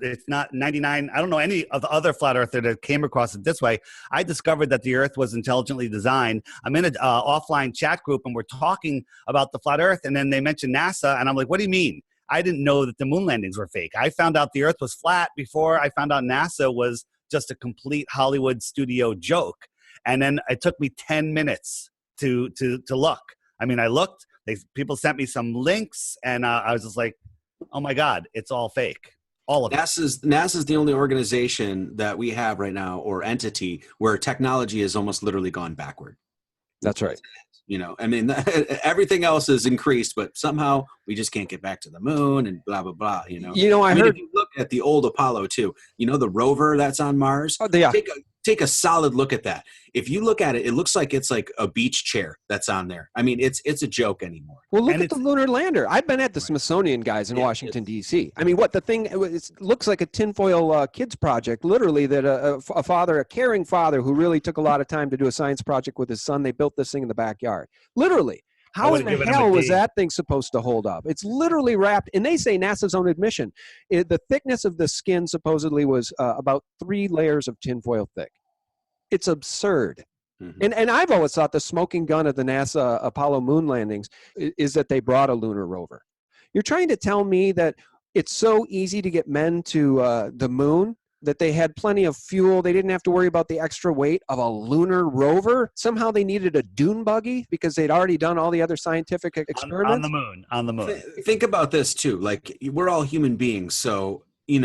99. I don't know any of the other flat earthers that came across it this way. I discovered that the Earth was intelligently designed. I'm in an offline chat group, and we're talking about the flat Earth, and then they mentioned NASA, and I'm like, what do you mean? I didn't know that the moon landings were fake. I found out the Earth was flat before I found out NASA was just a complete Hollywood studio joke. And then it took me 10 minutes to look. I mean, I looked, people sent me some links, and I was just like, oh my God, it's all fake. All of it. NASA's the only organization that we have right now, or entity, where technology has almost literally gone backward. That's right. I mean, everything else is increased, but somehow we just can't get back to the moon and blah, blah, blah, I heard, if you look at the old Apollo too, the rover that's on Mars, take a solid look at that. If you look at it, it looks like it's like a beach chair that's on there. I mean, it's a joke anymore. Well, look at the lunar lander. I've been at the Smithsonian, guys, in Washington, D.C. I mean, it looks like a tinfoil kids project, literally, that a caring father who really took a lot of time to do a science project with his son, they built this thing in the backyard. Literally. How in the hell was that thing supposed to hold up? It's literally wrapped, and they say NASA's own admission, the thickness of the skin supposedly was about 3 layers of tinfoil thick. It's absurd. Mm-hmm. And I've always thought the smoking gun of the NASA Apollo moon landings is that they brought a lunar rover. You're trying to tell me that it's so easy to get men to the moon that they had plenty of fuel. They didn't have to worry about the extra weight of a lunar rover. Somehow they needed a dune buggy because they'd already done all the other scientific experiments. On the moon. Think about this too. Like, we're all human beings. So, these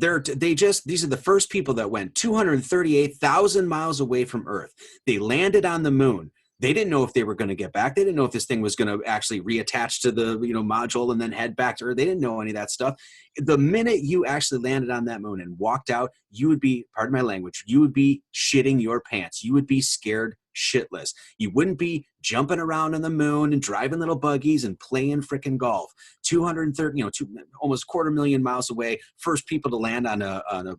are the first people that went 238,000 miles away from Earth. They landed on the moon. They didn't know if they were going to get back. They didn't know if this thing was going to actually reattach to the module and then head back to Earth. They didn't know any of that stuff. The minute you actually landed on that moon and walked out, you would be, pardon my language, you would be shitting your pants. You would be scared shitless. You wouldn't be jumping around on the moon and driving little buggies and playing frickin' golf. 230, almost 250,000 miles away, first people to land on a a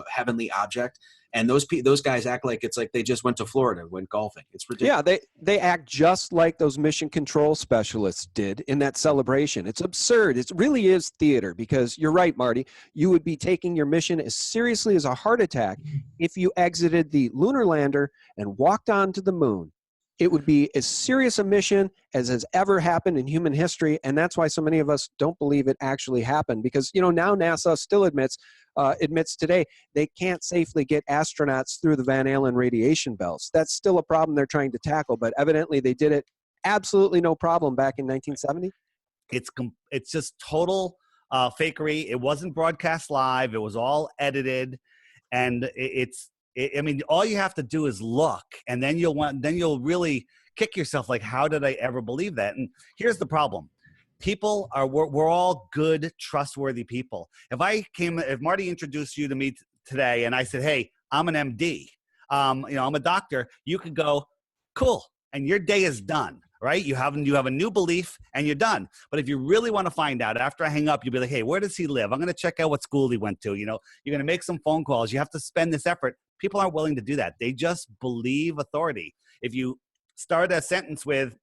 heavenly object. And those guys act like it's like they just went to Florida, went golfing. It's ridiculous. Yeah, they act just like those mission control specialists did in that celebration. It's absurd. It really is theater, because you're right, Marty. You would be taking your mission as seriously as a heart attack if you exited the lunar lander and walked onto the moon. It would be as serious a mission as has ever happened in human history, and that's why so many of us don't believe it actually happened. Because now NASA still admits today they can't safely get astronauts through the Van Allen radiation belts. That's still a problem they're trying to tackle, but evidently they did it absolutely no problem back in 1970. It's just total fakery. It wasn't broadcast live. It was all edited, and I mean, all you have to do is look, and then you'll really kick yourself. Like, how did I ever believe that? And here's the problem: we're all good, trustworthy people. If Marty introduced you to me today, and I said, "Hey, I'm an MD, I'm a doctor," you could go, "Cool," and your day is done. Right? You have a new belief and you're done. But if you really want to find out, after I hang up, you'll be like, "Hey, where does he live? I'm going to check out what school he went to." You're going to make some phone calls. You have to spend this effort. People aren't willing to do that. They just believe authority. If you start a sentence with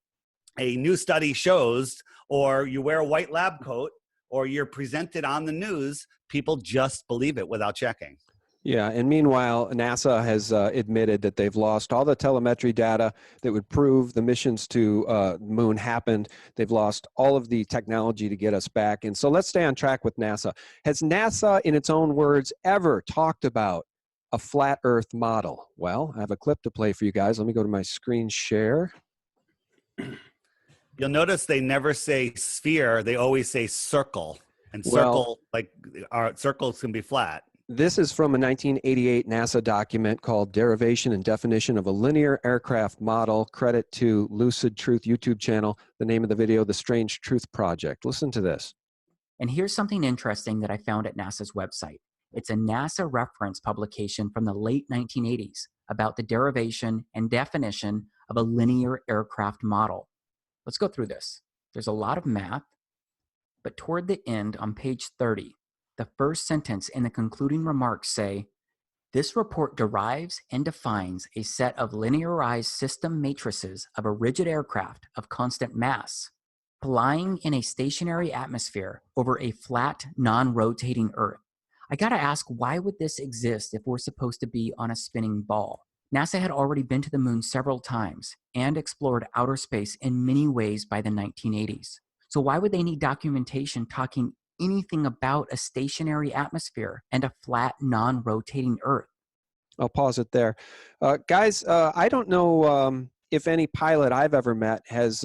"a new study shows," or you wear a white lab coat, or you're presented on the news, people just believe it without checking. Yeah, and meanwhile, NASA has admitted that they've lost all the telemetry data that would prove the missions to moon happened. They've lost all of the technology to get us back. And so let's stay on track with NASA. Has NASA, in its own words, ever talked about a flat Earth model? Well, I have a clip to play for you guys. Let me go to my screen share. You'll notice they never say sphere. They always say circle. And circle, circles can be flat. This is from a 1988 NASA document called Derivation and Definition of a Linear Aircraft Model. Credit to Lucid Truth YouTube channel. The name of the video, The Strange Truth Project. Listen to this. And here's something interesting that I found at NASA's website. It's a NASA reference publication from the late 1980s about the derivation and definition of a linear aircraft model. Let's go through this. There's a lot of math, but toward the end on page 30, the first sentence in the concluding remarks say, "This report derives and defines a set of linearized system matrices of a rigid aircraft of constant mass, flying in a stationary atmosphere over a flat, non-rotating Earth." I gotta ask, why would this exist if we're supposed to be on a spinning ball? NASA had already been to the moon several times and explored outer space in many ways by the 1980s. So why would they need documentation talking anything about a stationary atmosphere and a flat, non-rotating Earth? I'll pause it there. Guys, I don't know if any pilot I've ever met has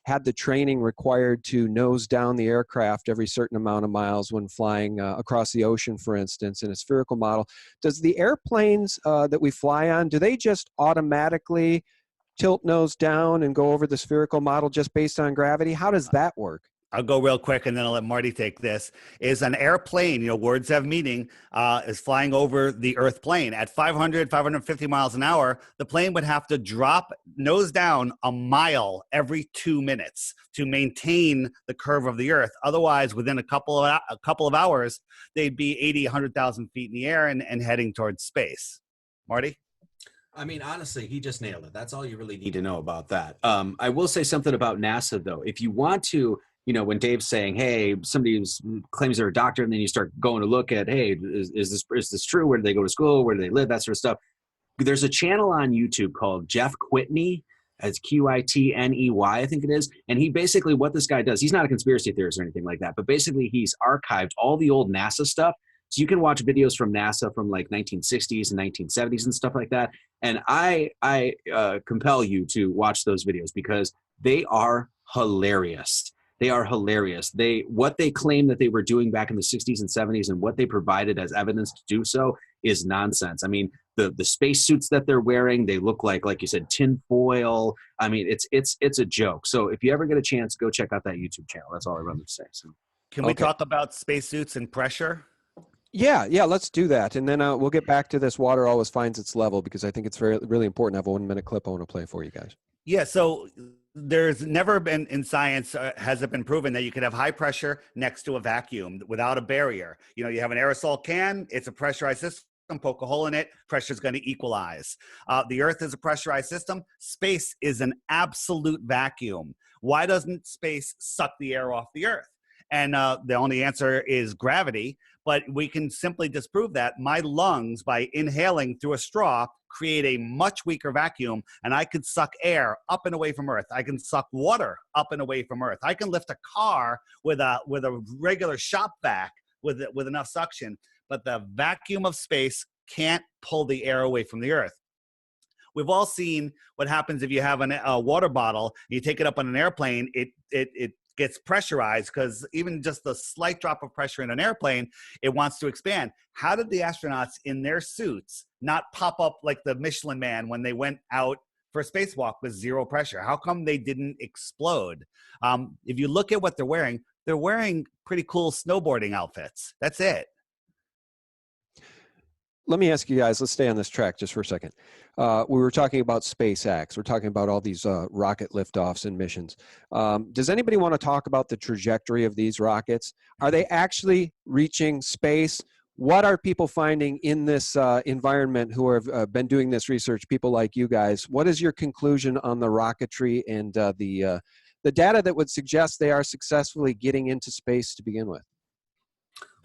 had the training required to nose down the aircraft every certain amount of miles when flying across the ocean, for instance, in a spherical model. Does the airplanes that we fly on, do they just automatically tilt nose down and go over the spherical model just based on gravity? How does that work? I'll go real quick and then I'll let Marty take this. Is an airplane, words have meaning, is flying over the Earth plane at 500, 550 miles an hour. The plane would have to drop nose down a mile every 2 minutes to maintain the curve of the Earth. Otherwise, within a couple of hours, they'd be 80, 100,000 feet in the air and heading towards space. Marty? I mean, honestly, he just nailed it. That's all you really need to know about that. I will say something about NASA, though. If you want to, when Dave's saying, "Hey, somebody claims they're a doctor," and then you start going to look at, "Hey, is this true? Where do they go to school? Where do they live?" That sort of stuff. There's a channel on YouTube called Jeff Quitney. It's Quitney, I think it is. And he basically, what this guy does, he's not a conspiracy theorist or anything like that, but basically he's archived all the old NASA stuff. So you can watch videos from NASA from like 1960s and 1970s and stuff like that. And I compel you to watch those videos because they are hilarious. They are hilarious. What they claim that they were doing back in the 60s and 70s and what they provided as evidence to do so is nonsense. I mean, the space suits that they're wearing, they look like you said, tinfoil. I mean, it's a joke. So if you ever get a chance, go check out that YouTube channel. That's all I wanted to say. So can we talk about spacesuits and pressure? Yeah, let's do that. And then we'll get back to this water always finds its level, because I think it's really important. I have a 1 minute clip I want to play for you guys. Yeah, so there's never been in science, has it been proven that you could have high pressure next to a vacuum without a barrier. You know, you have an aerosol can, it's a pressurized system, poke a hole in it, pressure is going to equalize. The Earth is a pressurized system. Space is an absolute vacuum. Why doesn't space suck the air off the Earth? And the only answer is gravity, but we can simply disprove that. My lungs, by inhaling through a straw, create a much weaker vacuum, and I could suck air up and away from Earth. I can suck water up and away from Earth. I can lift a car with a regular shop vac with enough suction, but the vacuum of space can't pull the air away from the Earth. We've all seen what happens if you have a water bottle, you take it up on an airplane, it gets pressurized, because even just the slight drop of pressure in an airplane, it wants to expand. How did the astronauts in their suits not pop up like the Michelin Man when they went out for a spacewalk with zero pressure? How come they didn't explode? If you look at what they're wearing pretty cool snowboarding outfits. That's it. Let me ask you guys, let's stay on this track just for a second. We were talking about SpaceX. We're talking about all these rocket liftoffs and missions. Does anybody want to talk about the trajectory of these rockets? Are they actually reaching space? What are people finding in this environment who have been doing this research, people like you guys? What is your conclusion on the rocketry and the data that would suggest they are successfully getting into space to begin with?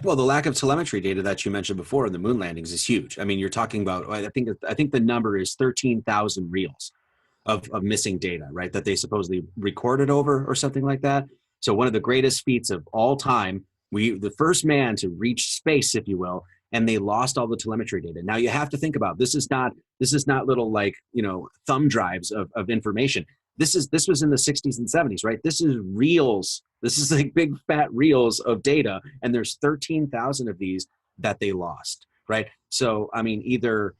Well, the lack of telemetry data that you mentioned before in the moon landings is huge. I mean, you're talking about, I think the number is 13,000 reels of missing data, right? That they supposedly recorded over or something like that. So one of the greatest feats of all time, the first man to reach space, if you will, and they lost all the telemetry data. Now you have to think about, this is not little, like, thumb drives of information. This was in the 60s and 70s, right? This is reels. This is like big fat reels of data, and there's 13,000 of these that they lost, right? So I mean, either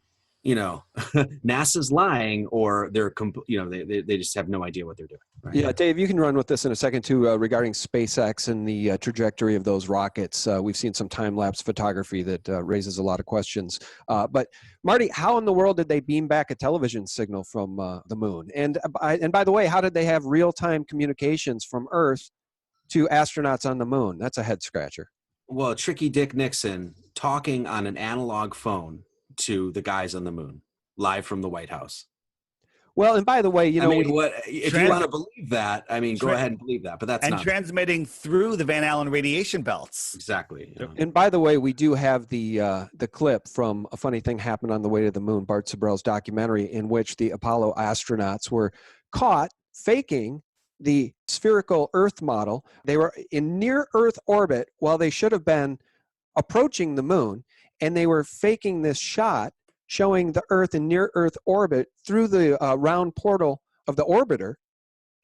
NASA's lying, or they just have no idea what they're doing. Right? Yeah, Dave, you can run with this in a second too, regarding SpaceX and the trajectory of those rockets. We've seen some time-lapse photography that raises a lot of questions. But Marty, how in the world did they beam back a television signal from the moon? And by the way, how did they have real-time communications from Earth to astronauts on the moon? That's a head-scratcher. Well, tricky Dick Nixon talking on an analog phone to the guys on the moon, live from the White House. Well, and by the way, if you want to believe that, I mean, go ahead and believe that, but that's not transmitting through the Van Allen radiation belts. Exactly. Yeah. And by the way, we do have the clip from A Funny Thing Happened on the Way to the Moon, Bart Sibrel's documentary, in which the Apollo astronauts were caught faking the spherical Earth model. They were in near Earth orbit while they should have been approaching the moon, and they were faking this shot showing the Earth in near Earth orbit through the round portal of the orbiter,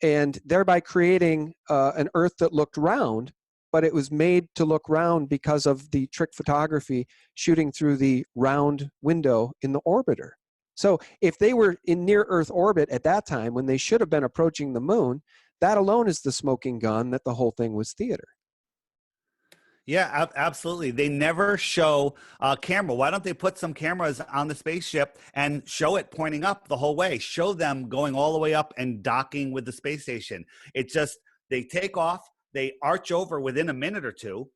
and thereby creating an Earth that looked round, but it was made to look round because of the trick photography shooting through the round window in the orbiter. So if they were in near Earth orbit at that time when they should have been approaching the moon, that alone is the smoking gun that the whole thing was theater. Yeah, absolutely. They never show a camera. Why don't they put some cameras on the spaceship and show it pointing up the whole way? Show them going all the way up and docking with the space station. It just, they take off, they arch over within a minute or two,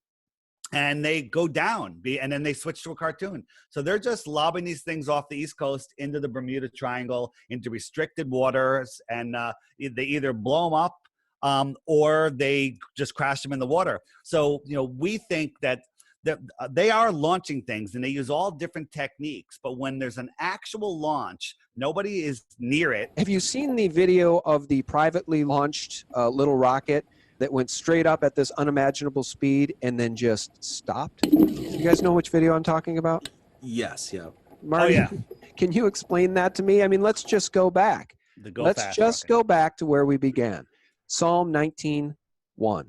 and they go down, and then they switch to a cartoon. So they're just lobbing these things off the East Coast into the Bermuda Triangle, into restricted waters, and they either blow them up or they just crash them in the water. So, we think that they are launching things, and they use all different techniques. But when there's an actual launch, nobody is near it. Have you seen the video of the privately launched little rocket that went straight up at this unimaginable speed and then just stopped? You guys know which video I'm talking about? Yes, yeah. Marty, can you explain that to me? I mean, let's just go back. Let's just go back to where we began. Psalm 19:1.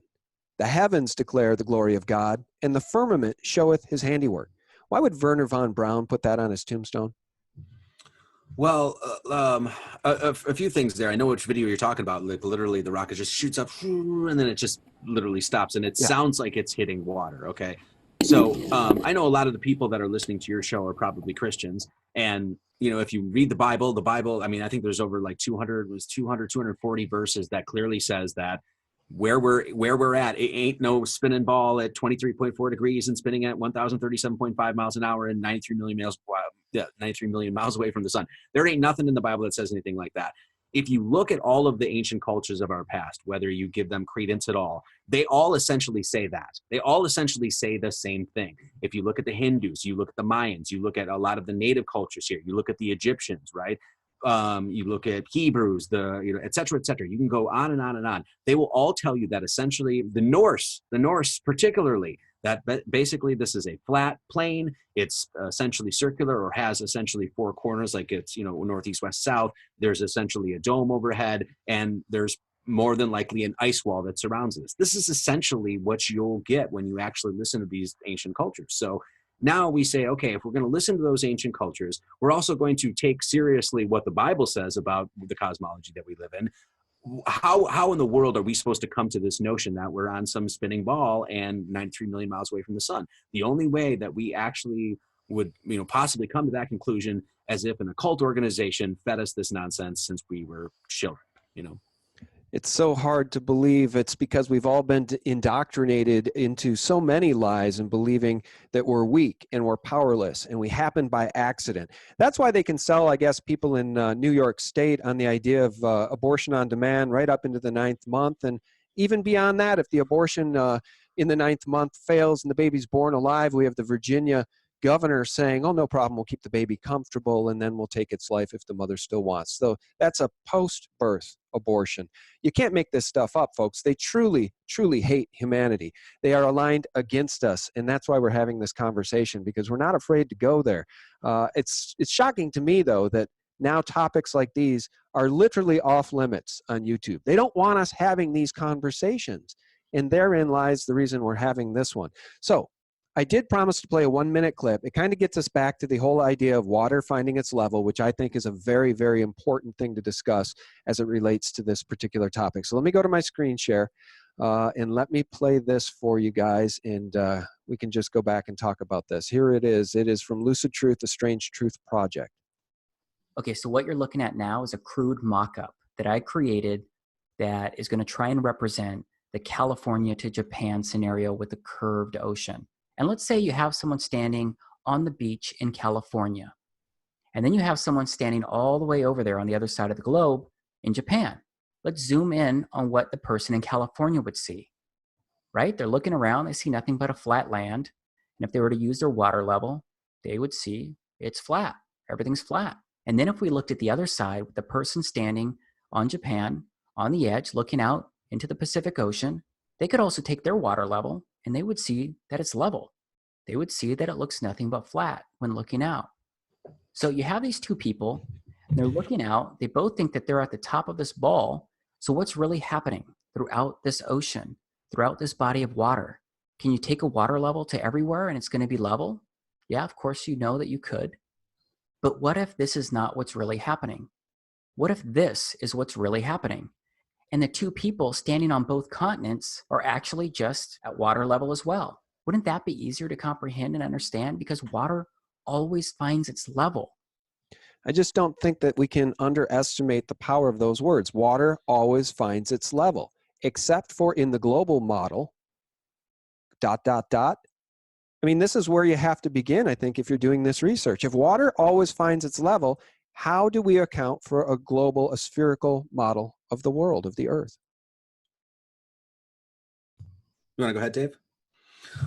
The heavens declare the glory of God, and the firmament showeth his handiwork. Why would Wernher von Braun put that on his tombstone? Well, a few things there. I know which video you're talking about. Like literally, the rocket just shoots up, and then it just literally stops, and it sounds like it's hitting water. Okay, so I know a lot of the people that are listening to your show are probably Christians, and you know, if you read the Bible, I mean, I think there's over like 240 verses that clearly says that where we're at, it ain't no spinning ball at 23.4 degrees and spinning at 1,037.5 miles an hour and 93 million miles away from the sun. There ain't nothing in the Bible that says anything like that. If you look at all of the ancient cultures of our past, whether you give them credence at all, they all essentially say that. They all essentially say the same thing. If you look at the Hindus, you look at the Mayans, you look at a lot of the native cultures here, you look at the Egyptians, right? You look at Hebrews, et cetera, et cetera. You can go on and on and on. They will all tell you that essentially the Norse particularly, that basically this is a flat plane. It's essentially circular or has essentially four corners, like it's, you know, northeast, west, south. There's essentially a dome overhead, and there's more than likely an ice wall that surrounds this. This is essentially what you'll get when you actually listen to these ancient cultures. So now we say, okay, if we're going to listen to those ancient cultures, we're also going to take seriously what the Bible says about the cosmology that we live in. How in the world are we supposed to come to this notion that we're on some spinning ball and 93 million miles away from the sun? The only way that we actually would, you know, possibly come to that conclusion as if an occult organization fed us this nonsense since we were children, you know. It's so hard to believe. It's because we've all been indoctrinated into so many lies and believing that we're weak and we're powerless and we happen by accident. That's why they can sell, I guess, people in New York State on the idea of abortion on demand right up into the 9th month. And even beyond that, if the abortion in the 9th month fails and the baby's born alive, we have the Virginia governor saying, oh, no problem, we'll keep the baby comfortable and then we'll take its life if the mother still wants. So that's a post-birth abortion. You can't make this stuff up, folks. They truly, truly hate humanity. They are aligned against us, and that's why we're having this conversation, because we're not afraid to go there. It's shocking to me, though, that now topics like these are literally off limits on YouTube. They don't want us having these conversations, and therein lies the reason we're having this one. So I did promise to play a 1-minute clip. It kind of gets us back to the whole idea of water finding its level, which I think is a very, very important thing to discuss as it relates to this particular topic. So let me go to my screen share and let me play this for you guys, and we can just go back and talk about this. Here it is. It is from Lucid Truth, the Strange Truth Project. Okay, so what you're looking at now is a crude mock-up that I created that is going to try and represent the California to Japan scenario with the curved ocean. And let's say you have someone standing on the beach in California, and then you have someone standing all the way over there on the other side of the globe in Japan. Let's zoom in on what the person in California would see, right? They're looking around, they see nothing but a flat land. And if they were to use their water level, they would see it's flat, everything's flat. And then if we looked at the other side with the person standing on Japan, on the edge, looking out into the Pacific Ocean, they could also take their water level and they would see that it's level. They would see that it looks nothing but flat when looking out. So you have these two people, and they're looking out. They both think that they're at the top of this ball. So what's really happening throughout this ocean, throughout this body of water? Can you take a water level to everywhere and it's going to be level? Yeah, of course you know that you could. But what if this is not what's really happening? What if this is what's really happening? And the two people standing on both continents are actually just at water level as well. Wouldn't that be easier to comprehend and understand? Because water always finds its level. I just don't think that we can underestimate the power of those words. Water always finds its level, except for in the global model, ... I mean, this is where you have to begin, I think, if you're doing this research. If water always finds its level, how do we account for a global, a spherical model of the world, of the earth? You want to go ahead, Dave?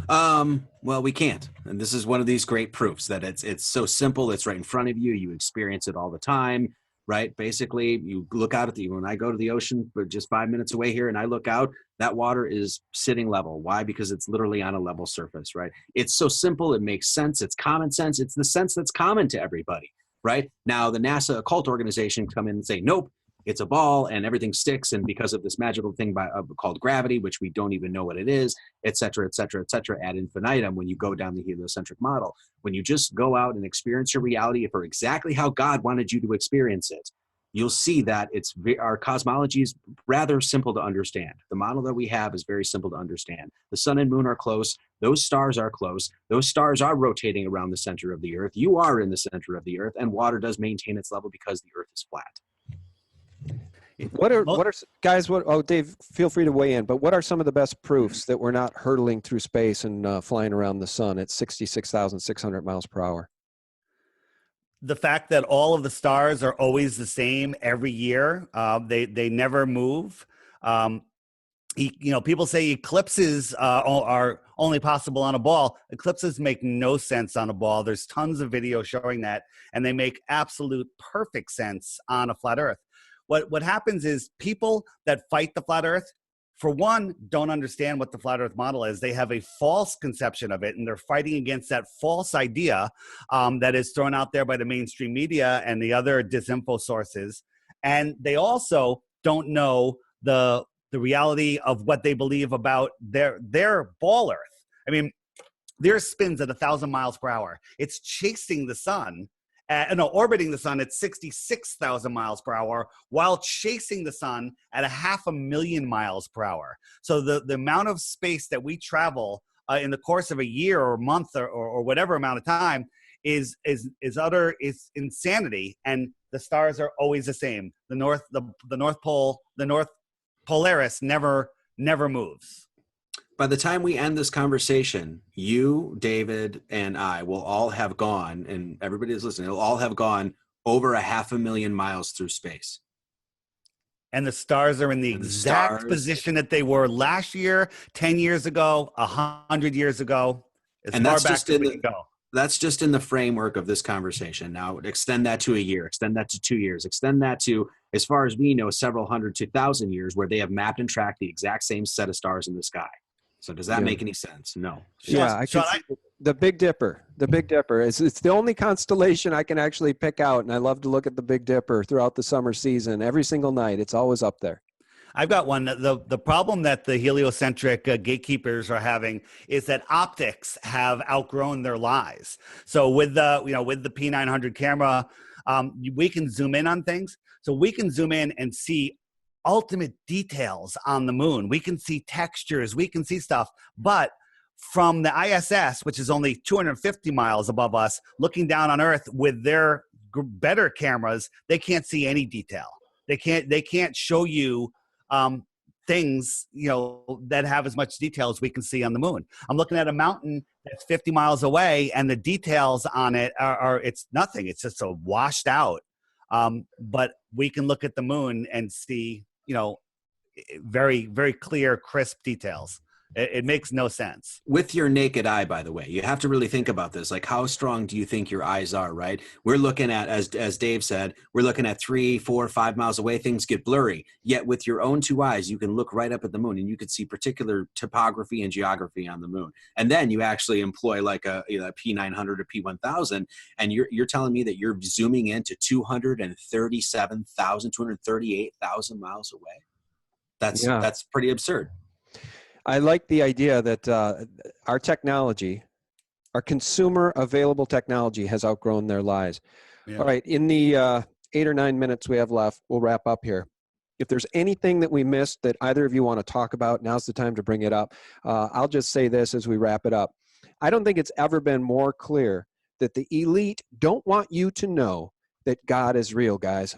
Well, we can't. And this is one of these great proofs that it's so simple. It's right in front of you. You experience it all the time, right? Basically, you look out at when I go to the ocean, but just 5 minutes away here, and I look out, that water is sitting level. Why? Because it's literally on a level surface, right? It's so simple. It makes sense. It's common sense. It's the sense that's common to everybody, right? Now, the NASA Occult organization come in and say, nope, it's a ball and everything sticks, and because of this magical thing called gravity, which we don't even know what it is, et cetera, ad infinitum, when you go down the heliocentric model. When you just go out and experience your reality for exactly how God wanted you to experience it, you'll see that our cosmology is rather simple to understand. The model that we have is very simple to understand. The sun and moon are close. Those stars are close. Those stars are rotating around the center of the earth. You are in the center of the earth, and water does maintain its level because the earth is flat. Dave, feel free to weigh in, but what are some of the best proofs that we're not hurtling through space and flying around the sun at 66,600 miles per hour? The fact that all of the stars are always the same every year. They never move. People say eclipses are only possible on a ball. Eclipses make no sense on a ball. There's tons of video showing that, and they make absolute perfect sense on a flat Earth. What happens is people that fight the flat Earth, for one, don't understand what the flat Earth model is. They have a false conception of it, and they're fighting against that false idea that is thrown out there by the mainstream media and the other disinfo sources. And they also don't know the reality of what they believe about their ball Earth. I mean, their spins at 1,000 miles per hour. It's chasing the sun. Orbiting the sun at 66,000 miles per hour while chasing the sun at 500,000 miles per hour. So the amount of space that we travel in the course of a year or a month or whatever amount of time is insanity. And the stars are always the same. The North Pole, the North Polaris never moves. By the time we end this conversation, you, David, and I will all have gone, and everybody is listening, will all have gone over 500,000 miles through space. And the stars are in the exact position that they were last year, 10 years ago, 100 years ago, as far back as we can go. That's just in the framework of this conversation. Now, extend that to a year, extend that to 2 years, extend that to, as far as we know, several hundred to 1,000 years, where they have mapped and tracked the exact same set of stars in the sky. So does that make any sense? No. Yeah, the Big Dipper. The Big Dipper. It's the only constellation I can actually pick out, and I love to look at the Big Dipper throughout the summer season. Every single night, it's always up there. I've got one. The problem that the heliocentric gatekeepers are having is that optics have outgrown their lies. So with the P900 camera, we can zoom in on things. So we can zoom in and see ultimate details on the moon. We can see textures, we can see stuff, but from the ISS, which is only 250 miles above us, looking down on Earth with their better cameras, they can't see any detail. They can't show you things that have as much detail as we can see on the moon. I'm looking at a mountain that's 50 miles away, and the details on it are it's nothing. It's just a washed out. But we can look at the moon and see very, very clear, crisp details. It makes no sense. With your naked eye, by the way, you have to really think about this. Like, how strong do you think your eyes are, right? We're looking at, as Dave said, we're looking at 3, 4, 5 miles away. Things get blurry. Yet with your own 2 eyes, you can look right up at the moon and you can see particular topography and geography on the moon. And then you actually employ like a P900 or P1000, and you're telling me that you're zooming into 238,000 miles away. That's pretty absurd. I like the idea that our technology, our consumer available technology, has outgrown their lies. Yeah. All right, in the 8 or 9 minutes we have left, we'll wrap up here. If there's anything that we missed that either of you want to talk about, now's the time to bring it up. I'll just say this as we wrap it up. I don't think it's ever been more clear that the elite don't want you to know that God is real, guys.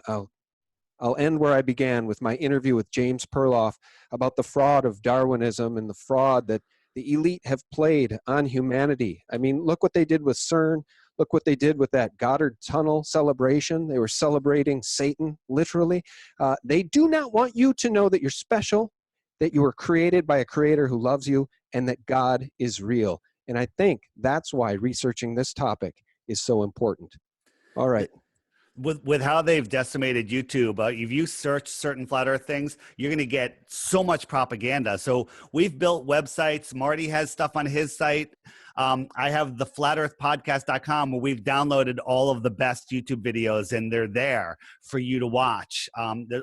I'll end where I began with my interview with James Perloff about the fraud of Darwinism and the fraud that the elite have played on humanity. I mean, look what they did with CERN. Look what they did with that Goddard Tunnel celebration. They were celebrating Satan, literally. They do not want you to know that you're special, that you were created by a creator who loves you, and that God is real. And I think that's why researching this topic is so important. All right. with how they've decimated YouTube, if you search certain flat earth things, you're going to get so much propaganda. So we've built websites. Marty has stuff on his site. I have the flatearthpodcast.com where we've downloaded all of the best YouTube videos, and they're there for you to watch.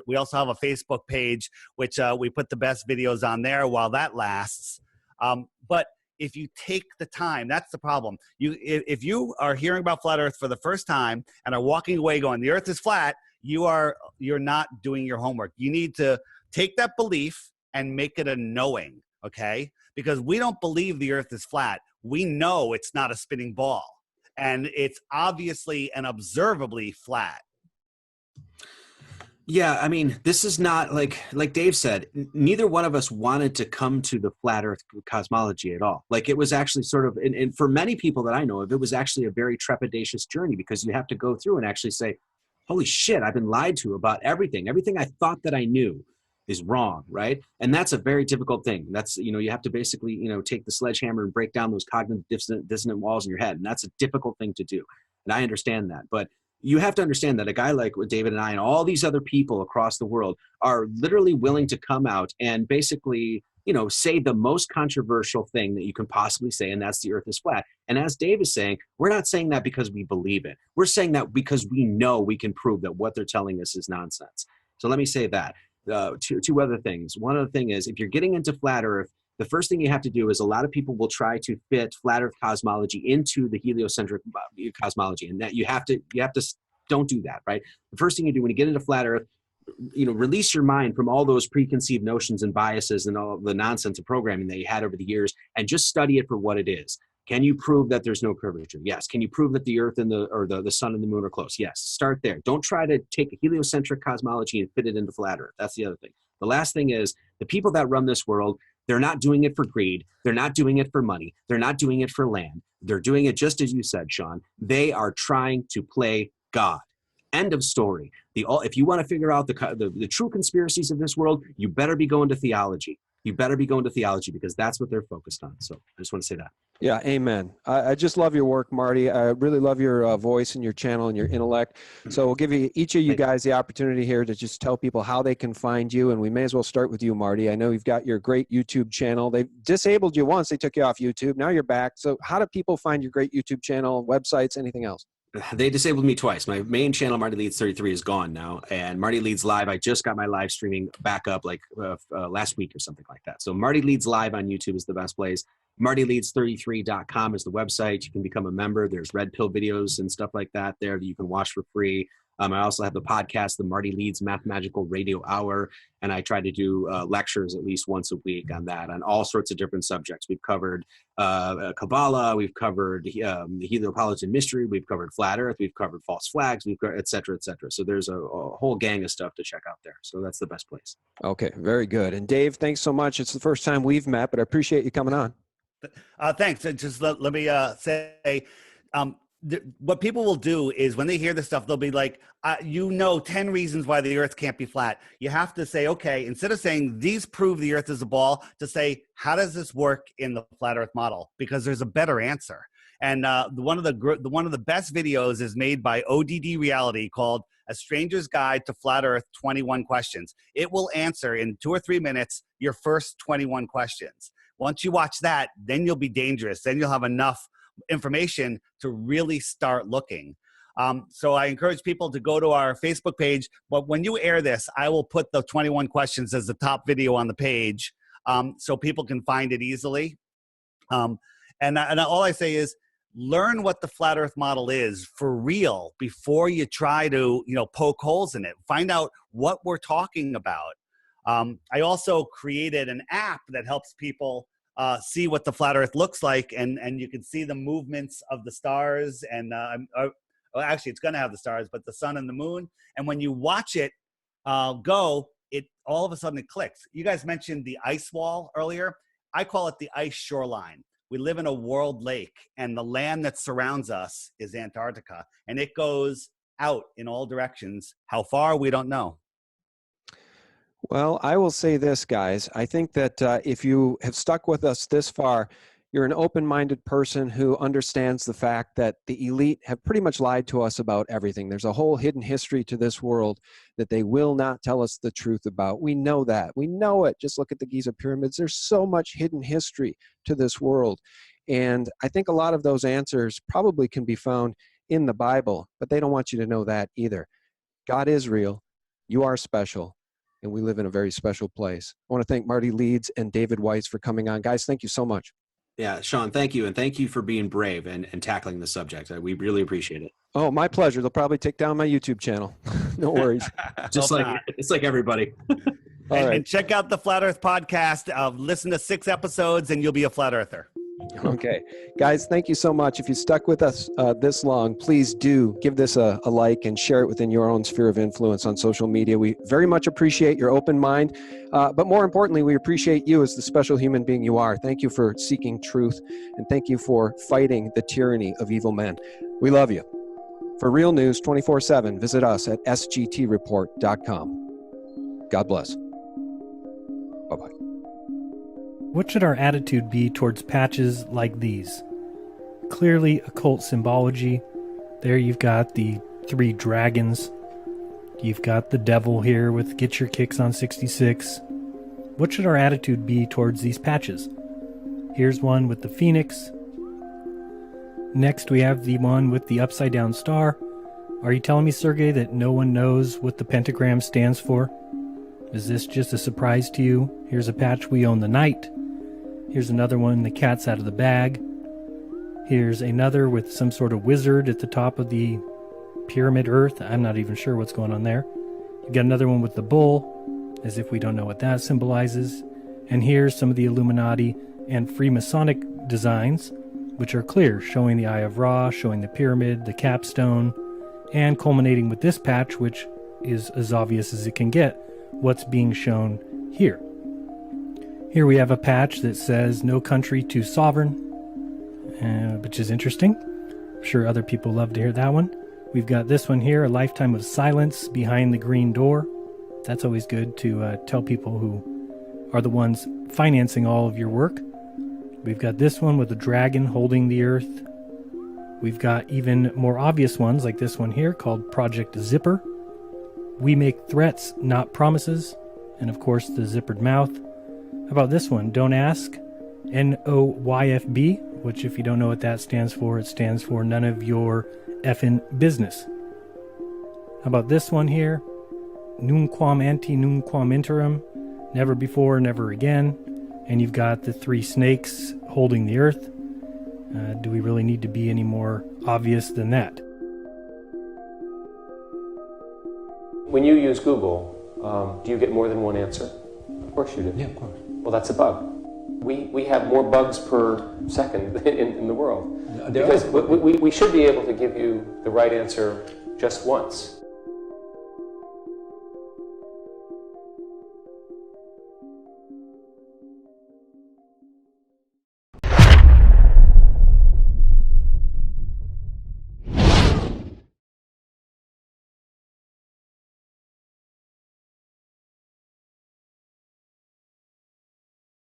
We also have a Facebook page, which we put the best videos on there while that lasts. But if you take the time, that's the problem. If you are hearing about flat earth for the first time and are walking away going, the earth is flat, you're not doing your homework. You need to take that belief and make it a knowing, okay? Because we don't believe the earth is flat. We know it's not a spinning ball, and it's obviously and observably flat. Yeah, I mean, this is not like Dave said, neither one of us wanted to come to the flat earth cosmology at all. Like, it was actually sort of, and for many people that I know of, it was actually a very trepidatious journey, because you have to go through and actually say, holy shit, I've been lied to about everything. Everything I thought that I knew is wrong, right? And that's a very difficult thing. That's, you have to basically, take the sledgehammer and break down those cognitive dissonant walls in your head. And that's a difficult thing to do. And I understand that. But you have to understand that a guy like David and I and all these other people across the world are literally willing to come out and basically, say the most controversial thing that you can possibly say, and that's the earth is flat. And as Dave is saying, we're not saying that because we believe it. We're saying that because we know we can prove that what they're telling us is nonsense. So let me say that. Two other things. One other thing is, if you're getting into flat earth, the first thing you have to do is, a lot of people will try to fit flat earth cosmology into the heliocentric cosmology, and that you have to don't do that, right? The first thing you do when you get into flat earth, release your mind from all those preconceived notions and biases and all the nonsense of programming that you had over the years, and just study it for what it is. Can you prove that there's no curvature? Yes. Can you prove that the earth and the sun and the moon are close? Yes. Start there. Don't try to take a heliocentric cosmology and fit it into flat earth. That's the other thing. The last thing is, the people that run this world, they're not doing it for greed. They're not doing it for money. They're not doing it for land. They're doing it just as you said, Sean. They are trying to play God. End of story. If you want to figure out the true conspiracies of this world, you better be going to theology. You better be going to theology, because that's what they're focused on. So I just want to say that. Yeah, amen. I just love your work, Marty. I really love your voice and your channel and your intellect. So we'll give each of you guys the opportunity here to just tell people how they can find you. And we may as well start with you, Marty. I know you've got your great YouTube channel. They disabled you once. They took you off YouTube. Now you're back. So how do people find your great YouTube channel, websites, anything else? They disabled me twice. My main channel, Marty Leeds 33, is gone now. And Marty Leeds Live, I just got my live streaming back up last week or something like that. So Marty Leeds Live on YouTube is the best place. MartyLeeds33.com is the website. You can become a member. There's red pill videos and stuff like that there that you can watch for free. I also have the podcast, the Marty Leeds Mathemagical Radio Hour, and I try to do lectures at least once a week on that, on all sorts of different subjects. We've covered Kabbalah, we've covered the Heliopolitan mystery, we've covered flat Earth, we've covered false flags, we've got et cetera, et cetera. So there's a whole gang of stuff to check out there. So that's the best place. Okay, very good. And Dave, thanks so much. It's the first time we've met, but I appreciate you coming on. Thanks. Just let me say, what people will do is, when they hear this stuff, they'll be like, 10 reasons why the earth can't be flat. You have to say, okay, instead of saying these prove the earth is a ball, to say, how does this work in the flat earth model? Because there's a better answer. And one of the best videos is made by ODD Reality, called A Stranger's Guide to Flat Earth 21 Questions. It will answer in 2 or 3 minutes your first 21 questions. Once you watch that, then you'll be dangerous. Then you'll have enough information to really start looking. So I encourage people to go to our Facebook page. But when you air this, I will put the 21 questions as the top video on the page, so people can find it easily. And all I say is, learn what the flat earth model is for real before you try to poke holes in it. Find out what we're talking about. I also created an app that helps people see what the flat earth looks like, and you can see the movements of the stars, and actually it's going to have the stars, but the sun and the moon. And when you watch it it all of a sudden it clicks. You guys mentioned the ice wall earlier. I call it the ice shoreline. We live in a world lake, and the land that surrounds us is Antarctica, and it goes out in all directions. How far, we don't know. Well, I will say this, guys. I think that if you have stuck with us this far, You're an open-minded person who understands the fact that the elite have pretty much lied to us about everything. There's a whole hidden history to this world that they will not tell us the truth about. We know that. We know it. Just look at the Giza pyramids. There's so much hidden history to this world. And I think a lot of those answers probably can be found in the Bible, but they don't want you to know that either. God is real. You are special. And we live in a very special place. I want to thank Marty Leeds and David Weiss for coming on. Guys, thank you so much. Yeah, Sean, thank you. And thank you for being brave and tackling the subject. We really appreciate it. Oh, my pleasure. They'll probably take down my YouTube channel. No worries. It's like everybody. And check out the Flat Earth podcast. Listen to 6 episodes and you'll be a flat earther. Okay. Guys, thank you so much. If you stuck with us this long, please do give this a like and share it within your own sphere of influence on social media. We very much appreciate your open mind, but more importantly, we appreciate you as the special human being you are. Thank you for seeking truth, and thank you for fighting the tyranny of evil men. We love you. For real news 24/7, visit us at sgtreport.com. God bless. Bye-bye. What should our attitude be towards patches like these? Clearly occult symbology. There you've got the 3 dragons. You've got the devil here with Get Your Kicks on 66. What should our attitude be towards these patches? Here's one with the phoenix. Next we have the one with the upside down star. Are you telling me, Sergey, that no one knows what the pentagram stands for? Is this just a surprise to you? Here's a patch, We Own the Night. Here's another one, The Cat's Out of the Bag. Here's another with some sort of wizard at the top of the pyramid Earth. I'm not even sure what's going on there. You got another one with the bull, as if we don't know what that symbolizes. And here's some of the Illuminati and Freemasonic designs, which are clear, showing the Eye of Ra, showing the pyramid, the capstone, and culminating with this patch, which is as obvious as it can get, what's being shown here. Here we have a patch that says no country too sovereign, which is interesting. I'm sure other people love to hear that one. We've got this one here, a lifetime of silence behind the green door. That's always good to tell people who are the ones financing all of your work. We've got this one with a dragon holding the earth. We've got even more obvious ones like this one here called Project Zipper. We make threats, not promises. And of course the zippered mouth. How about this one? Don't ask. NOYFB, which if you don't know what that stands for, it stands for none of your effing business. How about this one here? Nunquam ante nunquam interim. Never before, never again. And you've got the 3 snakes holding the earth. Do we really need to be any more obvious than that? When you use Google, do you get more than one answer? Of course you do. Yeah, of course. Well, that's a bug. We have more bugs per second in the world. Because we should be able to give you the right answer just once.